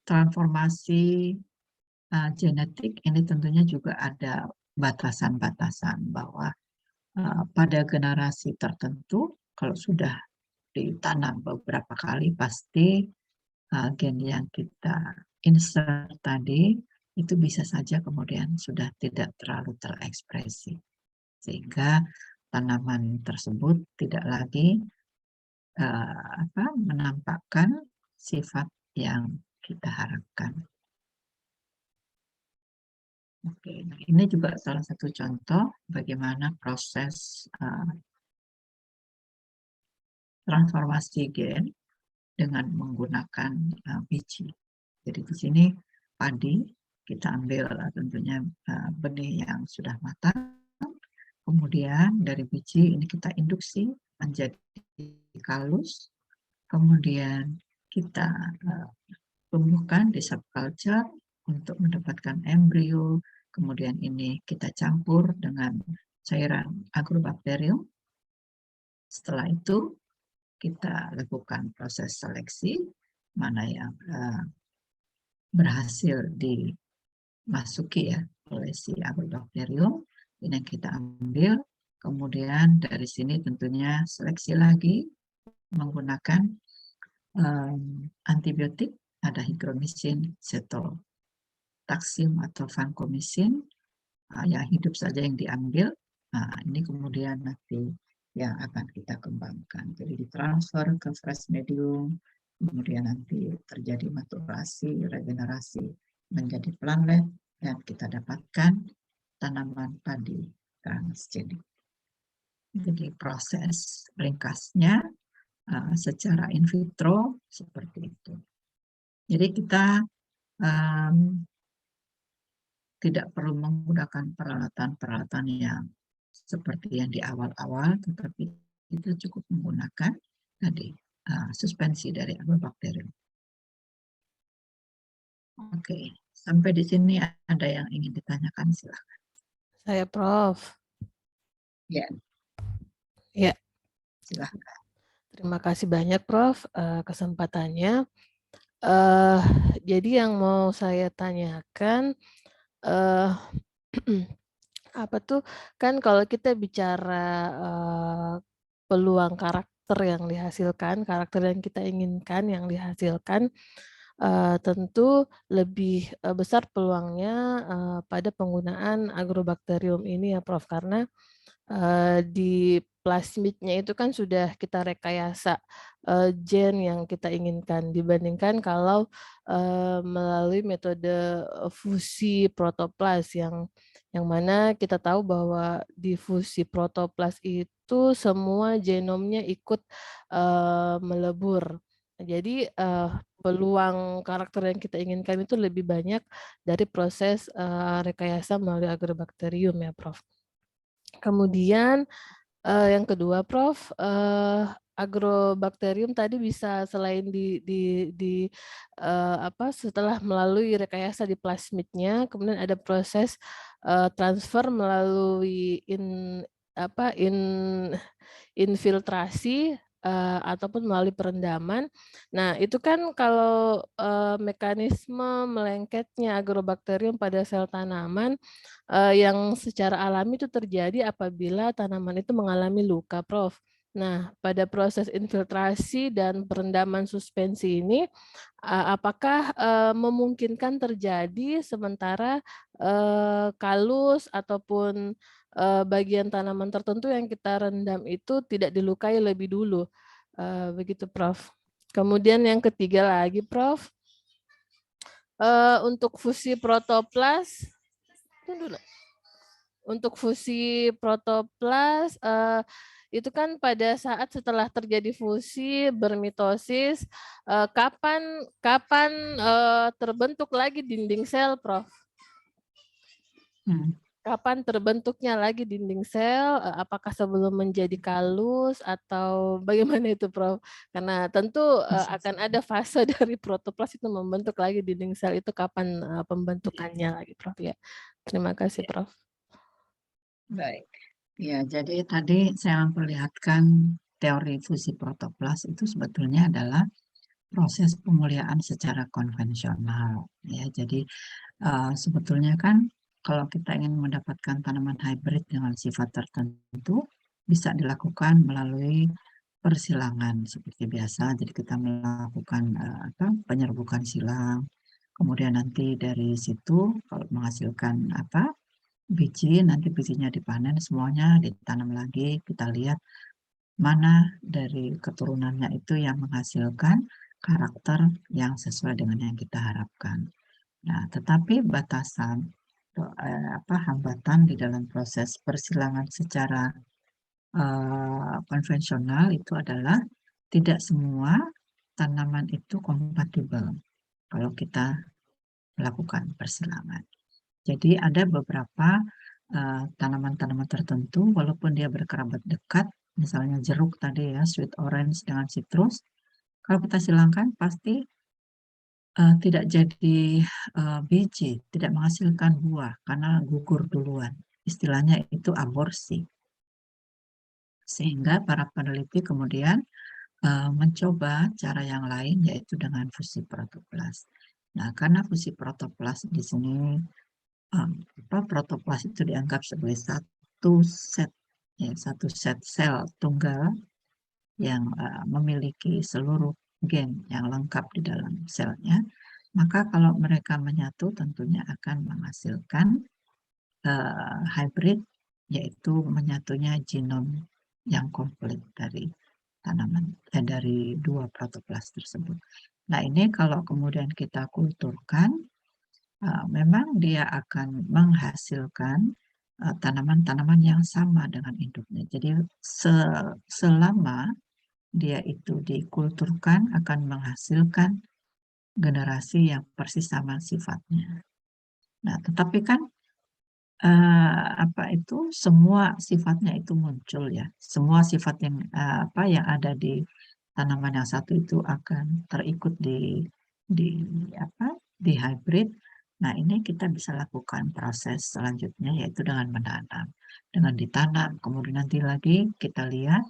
B: transformasi genetik ini tentunya juga ada batasan-batasan bahwa pada generasi tertentu kalau sudah ditanam beberapa kali pasti gen yang kita insert tadi itu bisa saja kemudian sudah tidak terlalu terekspresi, sehingga tanaman tersebut tidak lagi menampakkan sifat yang kita harapkan. Oke, nah ini juga salah satu contoh bagaimana proses transformasi gen dengan menggunakan biji. Jadi di sini padi kita ambil tentunya benih yang sudah matang, kemudian dari biji ini kita induksi menjadi kalus, kemudian kita tumbuhkan di subculture untuk mendapatkan embrio, kemudian ini kita campur dengan cairan Agrobacterium. Setelah itu kita lakukan proses seleksi, mana yang berhasil dimasuki ya oleh si agrobakterium, ini yang kita ambil. Kemudian dari sini tentunya seleksi lagi menggunakan antibiotik, ada higromycin, cetotaxim atau vancomycin, yang hidup saja yang diambil. Nah, ini kemudian nanti yang akan kita kembangkan. Jadi ditransfer ke fresh medium, kemudian nanti terjadi maturasi, regenerasi menjadi plantlet, dan kita dapatkan tanaman padi transgenik. Jadi proses ringkasnya secara in vitro seperti itu. Jadi kita tidak perlu menggunakan peralatan-peralatan yang seperti yang di awal-awal, tetapi kita cukup menggunakan tadi suspensi dari agrobakterium. Oke, sampai di sini ada yang ingin ditanyakan, silakan.
E: Saya Prof.
B: Ya.
E: Ya.
B: Silakan.
E: Terima kasih banyak Prof kesempatannya. Jadi yang mau saya tanyakan, apa tuh, kan kalau kita bicara peluang karakter yang dihasilkan, karakter yang kita inginkan yang dihasilkan, tentu lebih besar peluangnya pada penggunaan agrobakterium ini ya Prof, karena di plasmidnya itu kan sudah kita rekayasa gen yang kita inginkan dibandingkan kalau melalui metode fusi protoplas yang mana kita tahu bahwa di fusi protoplas itu semua genomnya ikut melebur. Jadi peluang karakter yang kita inginkan itu lebih banyak dari proses rekayasa melalui agrobakterium ya Prof. Kemudian yang kedua Prof, agrobakterium tadi bisa selain setelah melalui rekayasa di plasmidnya, kemudian ada proses transfer melalui infiltrasi ataupun melalui perendaman. Nah, itu kan kalau mekanisme melengketnya agrobakterium pada sel tanaman yang secara alami itu terjadi apabila tanaman itu mengalami luka, Prof. Nah, pada proses infiltrasi dan perendaman suspensi ini, apakah memungkinkan terjadi sementara kalus ataupun bagian tanaman tertentu yang kita rendam itu tidak dilukai lebih dulu, begitu Prof. Kemudian yang ketiga lagi Prof, untuk fusi protoplas, untuk fusi protoplas itu kan pada saat setelah terjadi fusi bermitosis, kapan terbentuk lagi dinding sel, Prof? Kapan terbentuknya lagi dinding sel? Apakah sebelum menjadi kalus atau bagaimana itu, Prof? Karena tentu akan ada fase dari protoplas itu membentuk lagi dinding sel, itu kapan pembentukannya lagi, Prof? Ya, terima kasih, Prof.
B: Baik, ya jadi tadi saya memperlihatkan teori fusi protoplas itu sebetulnya adalah proses pemuliaan secara konvensional. Ya, jadi sebetulnya kan kalau kita ingin mendapatkan tanaman hybrid dengan sifat tertentu, bisa dilakukan melalui persilangan seperti biasa. Jadi kita melakukan penyerbukan silang, kemudian nanti dari situ kalau menghasilkan biji, nanti bijinya dipanen semuanya, ditanam lagi, kita lihat mana dari keturunannya itu yang menghasilkan karakter yang sesuai dengan yang kita harapkan. Nah, tetapi batasan hambatan di dalam proses persilangan secara konvensional itu adalah tidak semua tanaman itu kompatibel kalau kita melakukan persilangan. Jadi ada beberapa tanaman-tanaman tertentu walaupun dia berkerabat dekat, misalnya jeruk tadi ya, sweet orange dengan citrus, kalau kita silangkan pasti tidak jadi biji, tidak menghasilkan buah karena gugur duluan. Istilahnya itu aborsi. Sehingga para peneliti kemudian mencoba cara yang lain, yaitu dengan fusi protoplas. Nah, karena fusi protoplas di sini protoplas itu dianggap sebagai satu set sel tunggal yang memiliki seluruh gen yang lengkap di dalam selnya, maka kalau mereka menyatu tentunya akan menghasilkan hybrid, yaitu menyatunya genom yang komplit dari tanaman dari dua protoplas tersebut. Nah, ini kalau kemudian kita kulturkan, memang dia akan menghasilkan tanaman-tanaman yang sama dengan induknya. Jadi selama dia itu dikulturkan akan menghasilkan generasi yang persis sama sifatnya. Nah, tetapi kan semua sifatnya itu muncul ya. Semua sifat yang yang ada di tanaman yang satu itu akan terikut di hybrid. Nah, ini kita bisa lakukan proses selanjutnya, yaitu dengan menanam. Dengan ditanam, kemudian nanti lagi kita lihat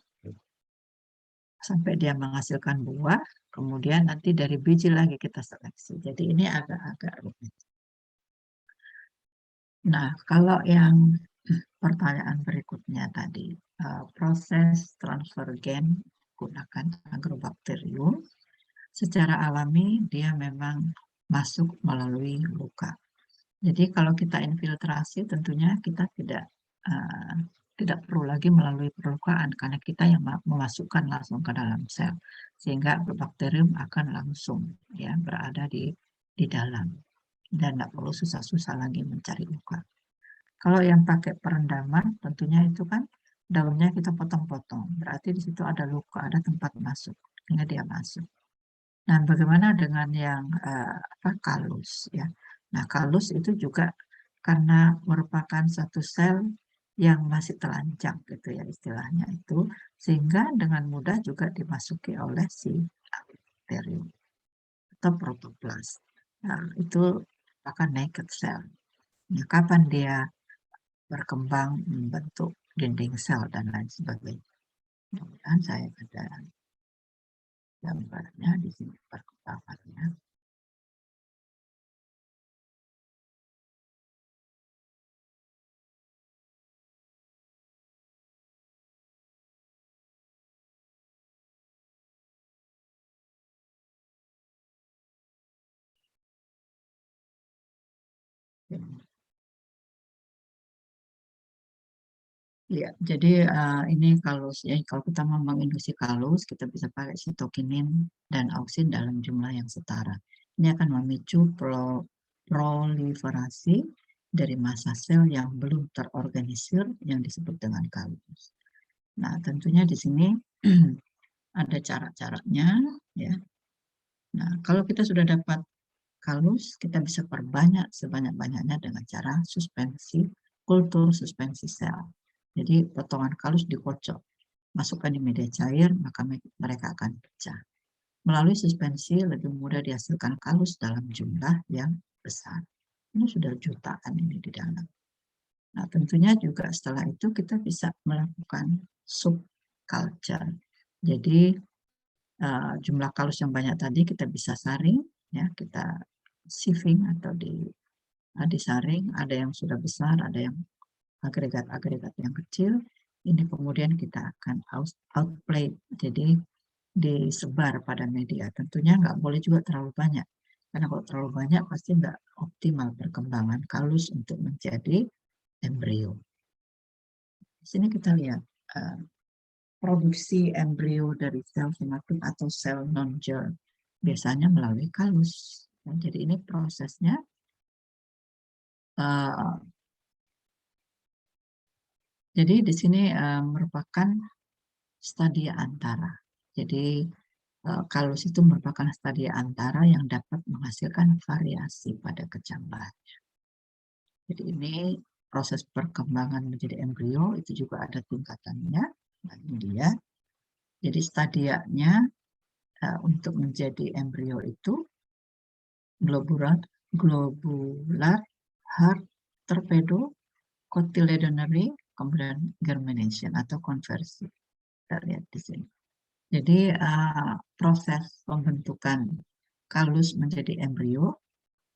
B: sampai dia menghasilkan buah, kemudian nanti dari biji lagi kita seleksi. Jadi ini agak rumit. Nah, kalau yang pertanyaan berikutnya tadi, proses transfer gen menggunakan agrobakterium, secara alami dia memang masuk melalui luka. Jadi kalau kita infiltrasi tentunya kita tidak perlu lagi melalui perlukaan karena kita yang memasukkan langsung ke dalam sel, sehingga bakterium akan langsung ya berada di dalam dan tidak perlu susah-susah lagi mencari luka. Kalau yang pakai perendaman tentunya itu kan daunnya kita potong-potong, berarti di situ ada luka, ada tempat masuk, sehingga dia masuk. Nah, bagaimana dengan yang kalus ya? Nah, kalus itu juga karena merupakan satu sel yang masih telanjang gitu ya istilahnya itu, sehingga dengan mudah juga dimasuki oleh si bakterium atau protoplas. Nah, itu akan naked cell. Nah, kapan dia berkembang membentuk dinding sel dan lain sebagainya. Kemudian saya ada gambarnya di sini perkembangannya. Ya, jadi ini kalus ya. Kalau kita mau menginduksi kalus, kita bisa pakai sitokinin dan auksin dalam jumlah yang setara. Ini akan memicu proliferasi dari massa sel yang belum terorganisir yang disebut dengan kalus. Nah, tentunya di sini ada cara-caranya ya. Nah, kalau kita sudah dapat kalus, kita bisa perbanyak sebanyak-banyaknya dengan cara kultur suspensi sel. Jadi potongan kalus dikocok, masukkan di media cair, maka mereka akan pecah. Melalui suspensi lebih mudah dihasilkan kalus dalam jumlah yang besar. Ini sudah jutaan ini di dalam. Nah, tentunya juga setelah itu kita bisa melakukan subculture. Jadi jumlah kalus yang banyak tadi kita bisa saring, ya kita sieving atau disaring. Ada yang sudah besar, ada yang agregat-agregat yang kecil. Ini kemudian kita akan outplate, jadi disebar pada media. Tentunya nggak boleh juga terlalu banyak, karena kalau terlalu banyak pasti nggak optimal perkembangan kalus untuk menjadi embrio. Di sini kita lihat produksi embrio dari sel somatik atau sel non-germ biasanya melalui kalus. Nah, jadi ini prosesnya jadi di sini merupakan stadia antara. Jadi kalus itu merupakan stadia antara yang dapat menghasilkan variasi pada kecambahannya. Jadi ini proses perkembangan menjadi embrio itu juga ada tingkatannya. Nah, ini dia. Jadi stadianya untuk menjadi embrio itu globular, hard, torpedo, cotyledonary, kemudian germination atau konversi. Kita lihat di sini. Jadi proses pembentukan kalus menjadi embrio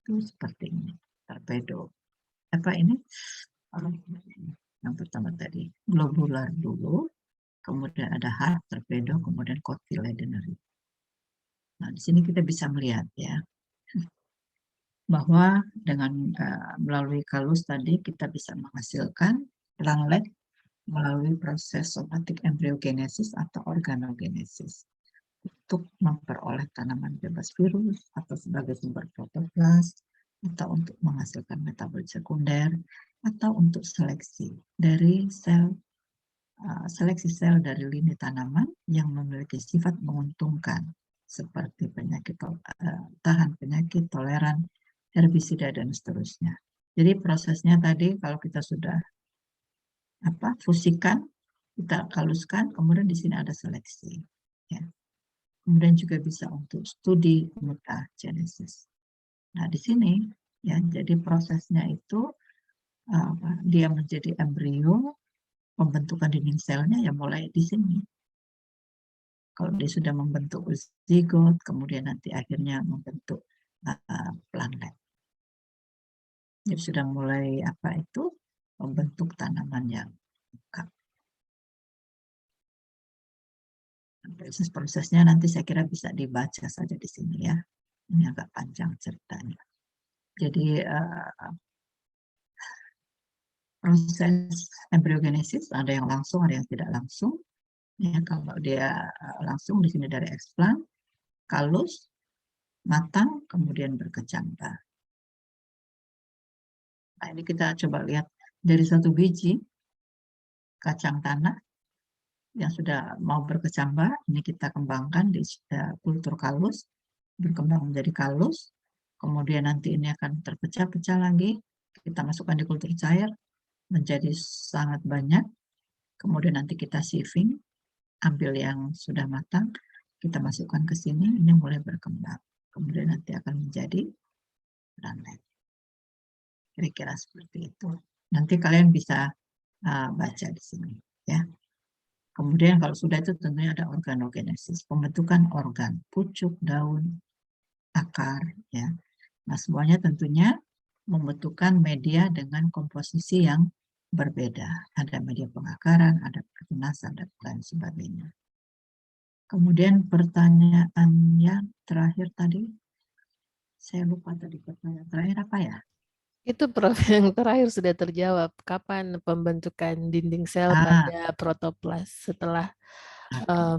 B: itu seperti ini, torpedo. Apa ini? Yang pertama tadi globular dulu, kemudian ada heart, torpedo, kemudian cotyledonary. Nah, di sini kita bisa melihat ya bahwa dengan melalui kalus tadi kita bisa menghasilkan planglet melalui proses somatic embryogenesis atau organogenesis untuk memperoleh tanaman bebas virus atau sebagai sumber protoplas atau untuk menghasilkan metabolit sekunder atau untuk seleksi dari seleksi sel dari lini tanaman yang memiliki sifat menguntungkan seperti penyakit tahan penyakit, toleran, herbisida dan seterusnya. Jadi prosesnya tadi kalau kita sudah fusikan, kita kaluskan, kemudian di sini ada seleksi. Ya. Kemudian juga bisa untuk studi mutagenesis. Nah di sini ya, jadi prosesnya itu dia menjadi embrio, pembentukan dinding selnya ya mulai di sini. Kalau dia sudah membentuk zigot, kemudian nanti akhirnya membentuk plantlet. Jadi sudah mulai membentuk tanaman yang lengkap. Prosesnya nanti saya kira bisa dibaca saja di sini ya. Ini agak panjang ceritanya. Jadi proses embryogenesis ada yang langsung, ada yang tidak langsung. Ya, kalau dia langsung di sini dari eksplant, kalus, matang, kemudian berkecambah. Nah, ini kita coba lihat dari satu biji kacang tanah yang sudah mau berkecambah, ini kita kembangkan di kultur kalus, berkembang menjadi kalus, kemudian nanti ini akan terpecah-pecah lagi, kita masukkan di kultur cair, menjadi sangat banyak, kemudian nanti kita sieving, ambil yang sudah matang, kita masukkan ke sini, ini mulai berkembang, kemudian nanti akan menjadi plantlet. Kira-kira seperti itu. Nanti kalian bisa baca di sini, ya. Kemudian kalau sudah itu tentunya ada organogenesis, pembentukan organ, pucuk, daun, akar, ya. Nah, semuanya tentunya membutuhkan media dengan komposisi yang berbeda. Ada media pengakaran, ada pertunasan, dan lain sebagainya. Kemudian pertanyaan yang terakhir tadi, saya lupa tadi pertanyaan terakhir apa ya?
E: Itu Prof yang terakhir sudah terjawab. Kapan pembentukan dinding sel pada protoplas setelah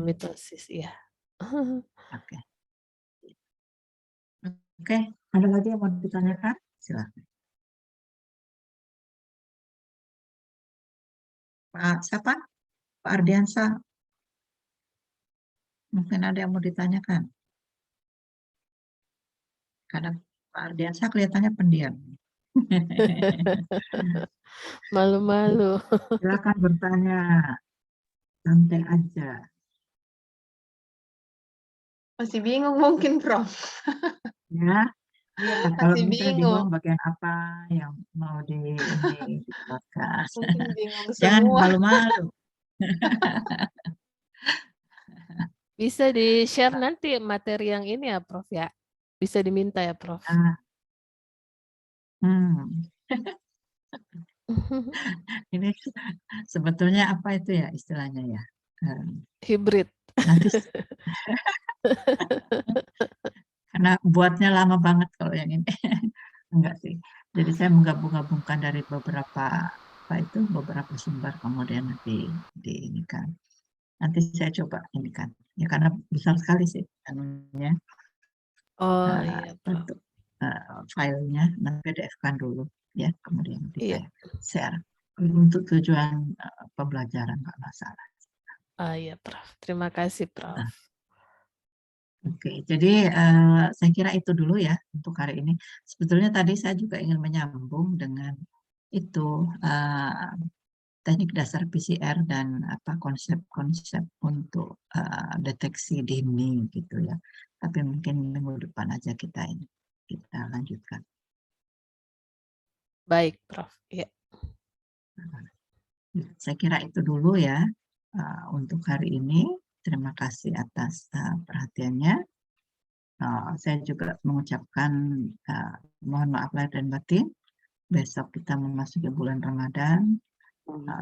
E: mitosis? Ya.
B: Oke. Oke, ada lagi yang mau ditanyakan? Silakan. Pak siapa? Pak Ardiansa. Mungkin ada yang mau ditanyakan. Karena Pak Ardiansa kelihatannya pendiam.
E: Malu-malu.
B: Silakan bertanya. Santai aja.
A: Masih bingung mungkin, Prof.
B: Ya. Iya, kalau
A: Masih
B: misalnya
A: bingung.
B: bingung bagian apa yang mau di podcast.
A: Mungkin bingung
B: Jangan
A: semua.
B: malu-malu.
E: Bisa di-share nanti materi yang ini ya, Prof ya. Bisa diminta ya, Prof.
B: Ini sebetulnya apa itu ya istilahnya ya?
E: Hibrid.
B: Nanti karena buatnya lama banget kalau yang ini. Enggak sih. Jadi saya menggabung-gabungkan dari beberapa beberapa sumber kemudian nanti diinikan. Nanti saya coba inikan. Ya karena besar sekali sih anunya.
E: Oh iya, Prof.
B: Untuk filenya nanti PDF-kan dulu ya, kemudian nanti saya share untuk tujuan pembelajaran nggak masalah.
E: Iya, Prof. Terima kasih, Prof.
B: Oke, jadi saya kira itu dulu ya untuk hari ini. Sebetulnya tadi saya juga ingin menyambung dengan itu teknik dasar PCR dan konsep-konsep untuk deteksi dini gitu ya. Tapi mungkin minggu depan aja kita lanjutkan.
E: Baik, Prof. Ya.
B: Saya kira itu dulu ya untuk hari ini. terima kasih atas perhatiannya. Saya juga mengucapkan mohon maaf lahir dan batin. Besok kita memasuki bulan Ramadan.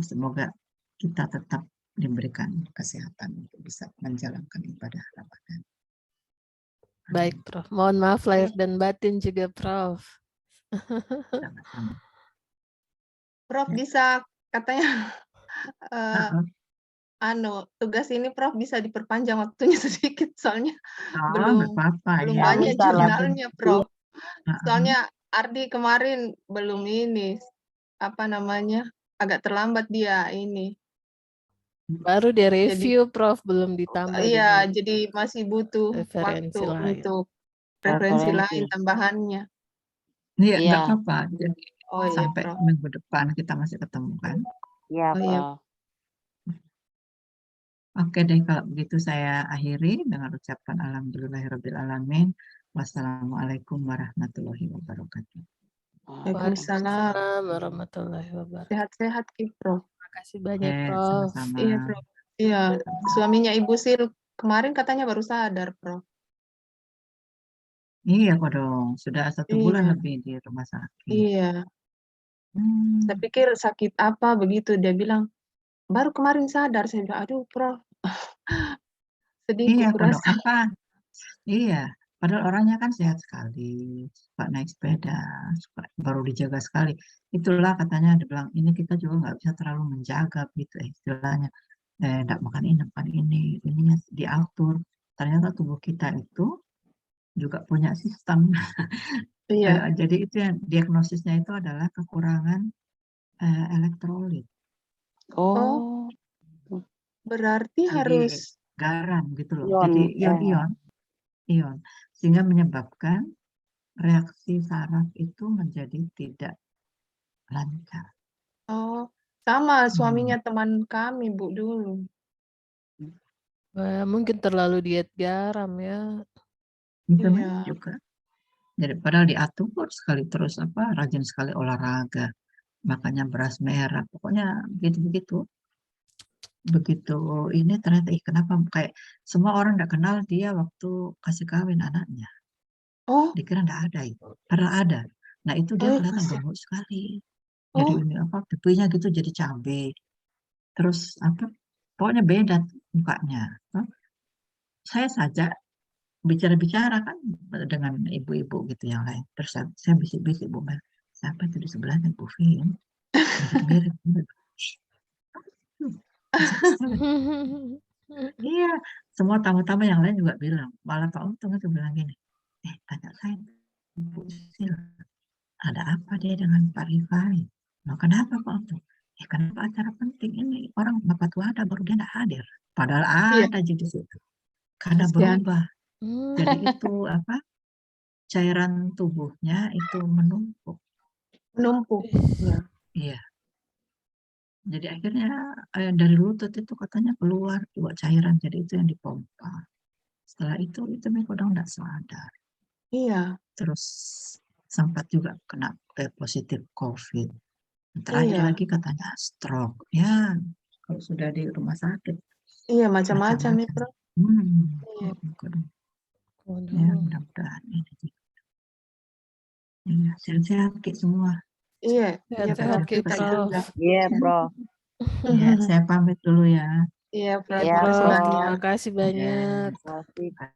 B: Semoga kita tetap diberikan kesehatan untuk bisa menjalankan ibadah Ramadan.
E: Baik, Prof. Mohon maaf lahir dan batin juga, Prof.
B: Sama-sama.
A: Prof
B: Ya.
A: bisa katanya tugas ini Prof bisa diperpanjang waktunya sedikit soalnya belum
B: nggak apa-apa
A: belum
B: ya.
A: banyak
D: bisa lah.
A: jurnalnya Prof.
B: Heeh.
A: Soalnya Ardi kemarin belum ini agak terlambat dia ini.
E: Baru dia review, Prof, belum ditambah
A: Iya,
E: dengan
A: jadi masih butuh
E: referensi
A: waktu
E: lain.
A: untuk referensi
D: Referensi.
A: lain tambahannya.
B: Iya, nggak
C: Iya.
B: apa-apa. Jadi
A: Oh iya,
B: sampai
A: Prof.
B: minggu depan kita masih ketemu kan.
C: Iya,
A: Oh, iya.
C: Prof.
B: Oke deh, kalau begitu saya akhiri dengan ucapan alhamdulillahirrahmanirrahim. Wassalamualaikum warahmatullahi wabarakatuh.
A: Waalaikumsalam.
E: Waalaikumsalam warahmatullahi wabarakatuh.
A: Sehat-sehat Ki, Prof.
E: Terima kasih banyak, Prof.
B: Sama-sama.
A: Iya, Prof. Iya, suaminya Ibu Sil kemarin katanya baru sadar, Prof.
B: Iya kok dong, sudah 1 bulan
A: Iya.
B: lebih di rumah sakit.
A: Iya. Saya pikir sakit apa begitu, dia bilang baru kemarin sadar. Saya bilang, aduh Prof. Sedih
B: Iya kok dong,
A: kurasa.
B: apa? Iya, padahal orangnya kan sehat sekali, suka naik sepeda, baru dijaga sekali. Itulah katanya dia bilang, ini kita juga nggak bisa terlalu menjaga gitu istilahnya. Nggak makan ini, ininya diatur. Ternyata tubuh kita itu juga punya sistem.
A: Iya.
B: Jadi itu yang diagnosisnya itu adalah kekurangan elektrolit.
C: Oh.
A: Berarti
B: Jadi
A: harus
B: garam gitu loh.
C: Ion,
B: Jadi
C: ya.
B: ion, sehingga menyebabkan reaksi saraf itu menjadi tidak lancar.
A: sama suaminya teman kami Bu dulu.
E: Mungkin terlalu diet garam ya.
B: Itu
A: Iya.
B: juga. Jadi padahal diatur sekali terus rajin sekali olahraga, makanya beras merah, pokoknya begitu-begitu. Begitu ini ternyata kenapa kayak semua orang nggak kenal dia waktu kasih kawin anaknya.
A: Oh,
B: Dikira nggak ada itu, padahal ada. Nah itu dia kelihatan gemuk sekali. Jadi
A: Oh.
B: ini pipinya gitu jadi cabai. Terus pokoknya beda mukanya. Saya saja bicara-bicara kan dengan ibu-ibu gitu yang lain. Terus saya bisik-bisik Bu Mel, siapa itu di sebelahnya Bu Vin? Mirip. Iya, semua tamu-tamu yang lain juga bilang. Malah Pak Untung itu bilang gini, tanya saya, Bu Sil, ada apa dia dengan Pak Rifai? Nah, kenapa Pak Untung? Kenapa acara penting ini orang Bapak Tuada baru dia tidak hadir. Padahal
A: Iya.
B: ada di situ. Karena
A: Kasihan.
B: berubah. Jadi itu cairan tubuhnya itu menumpuk.
A: Menumpuk. Ya.
B: Iya. Jadi akhirnya dari lutut itu katanya keluar juga cairan. Jadi itu yang dipompa. Setelah itu memang tidak sadar.
A: Iya.
B: Terus sempat juga kena positif COVID. Terakhir
A: Iya.
B: lagi katanya stroke. Ya, kalau sudah di rumah sakit.
A: Iya, macam-macam ya, Prof.
B: Iya. Ya, mudah-mudahan ini. Ya, sehat-sehat semua.
A: Iya,
E: Sehat-sehat
A: Prof. Kita juga.
C: Iya, Prof.
B: Ya, saya pamit dulu ya.
A: Iya, Prof.
C: Iya,
A: Makasih
C: Prof.
A: banyak.
E: Terima kasih banyak.
C: Terima kasih.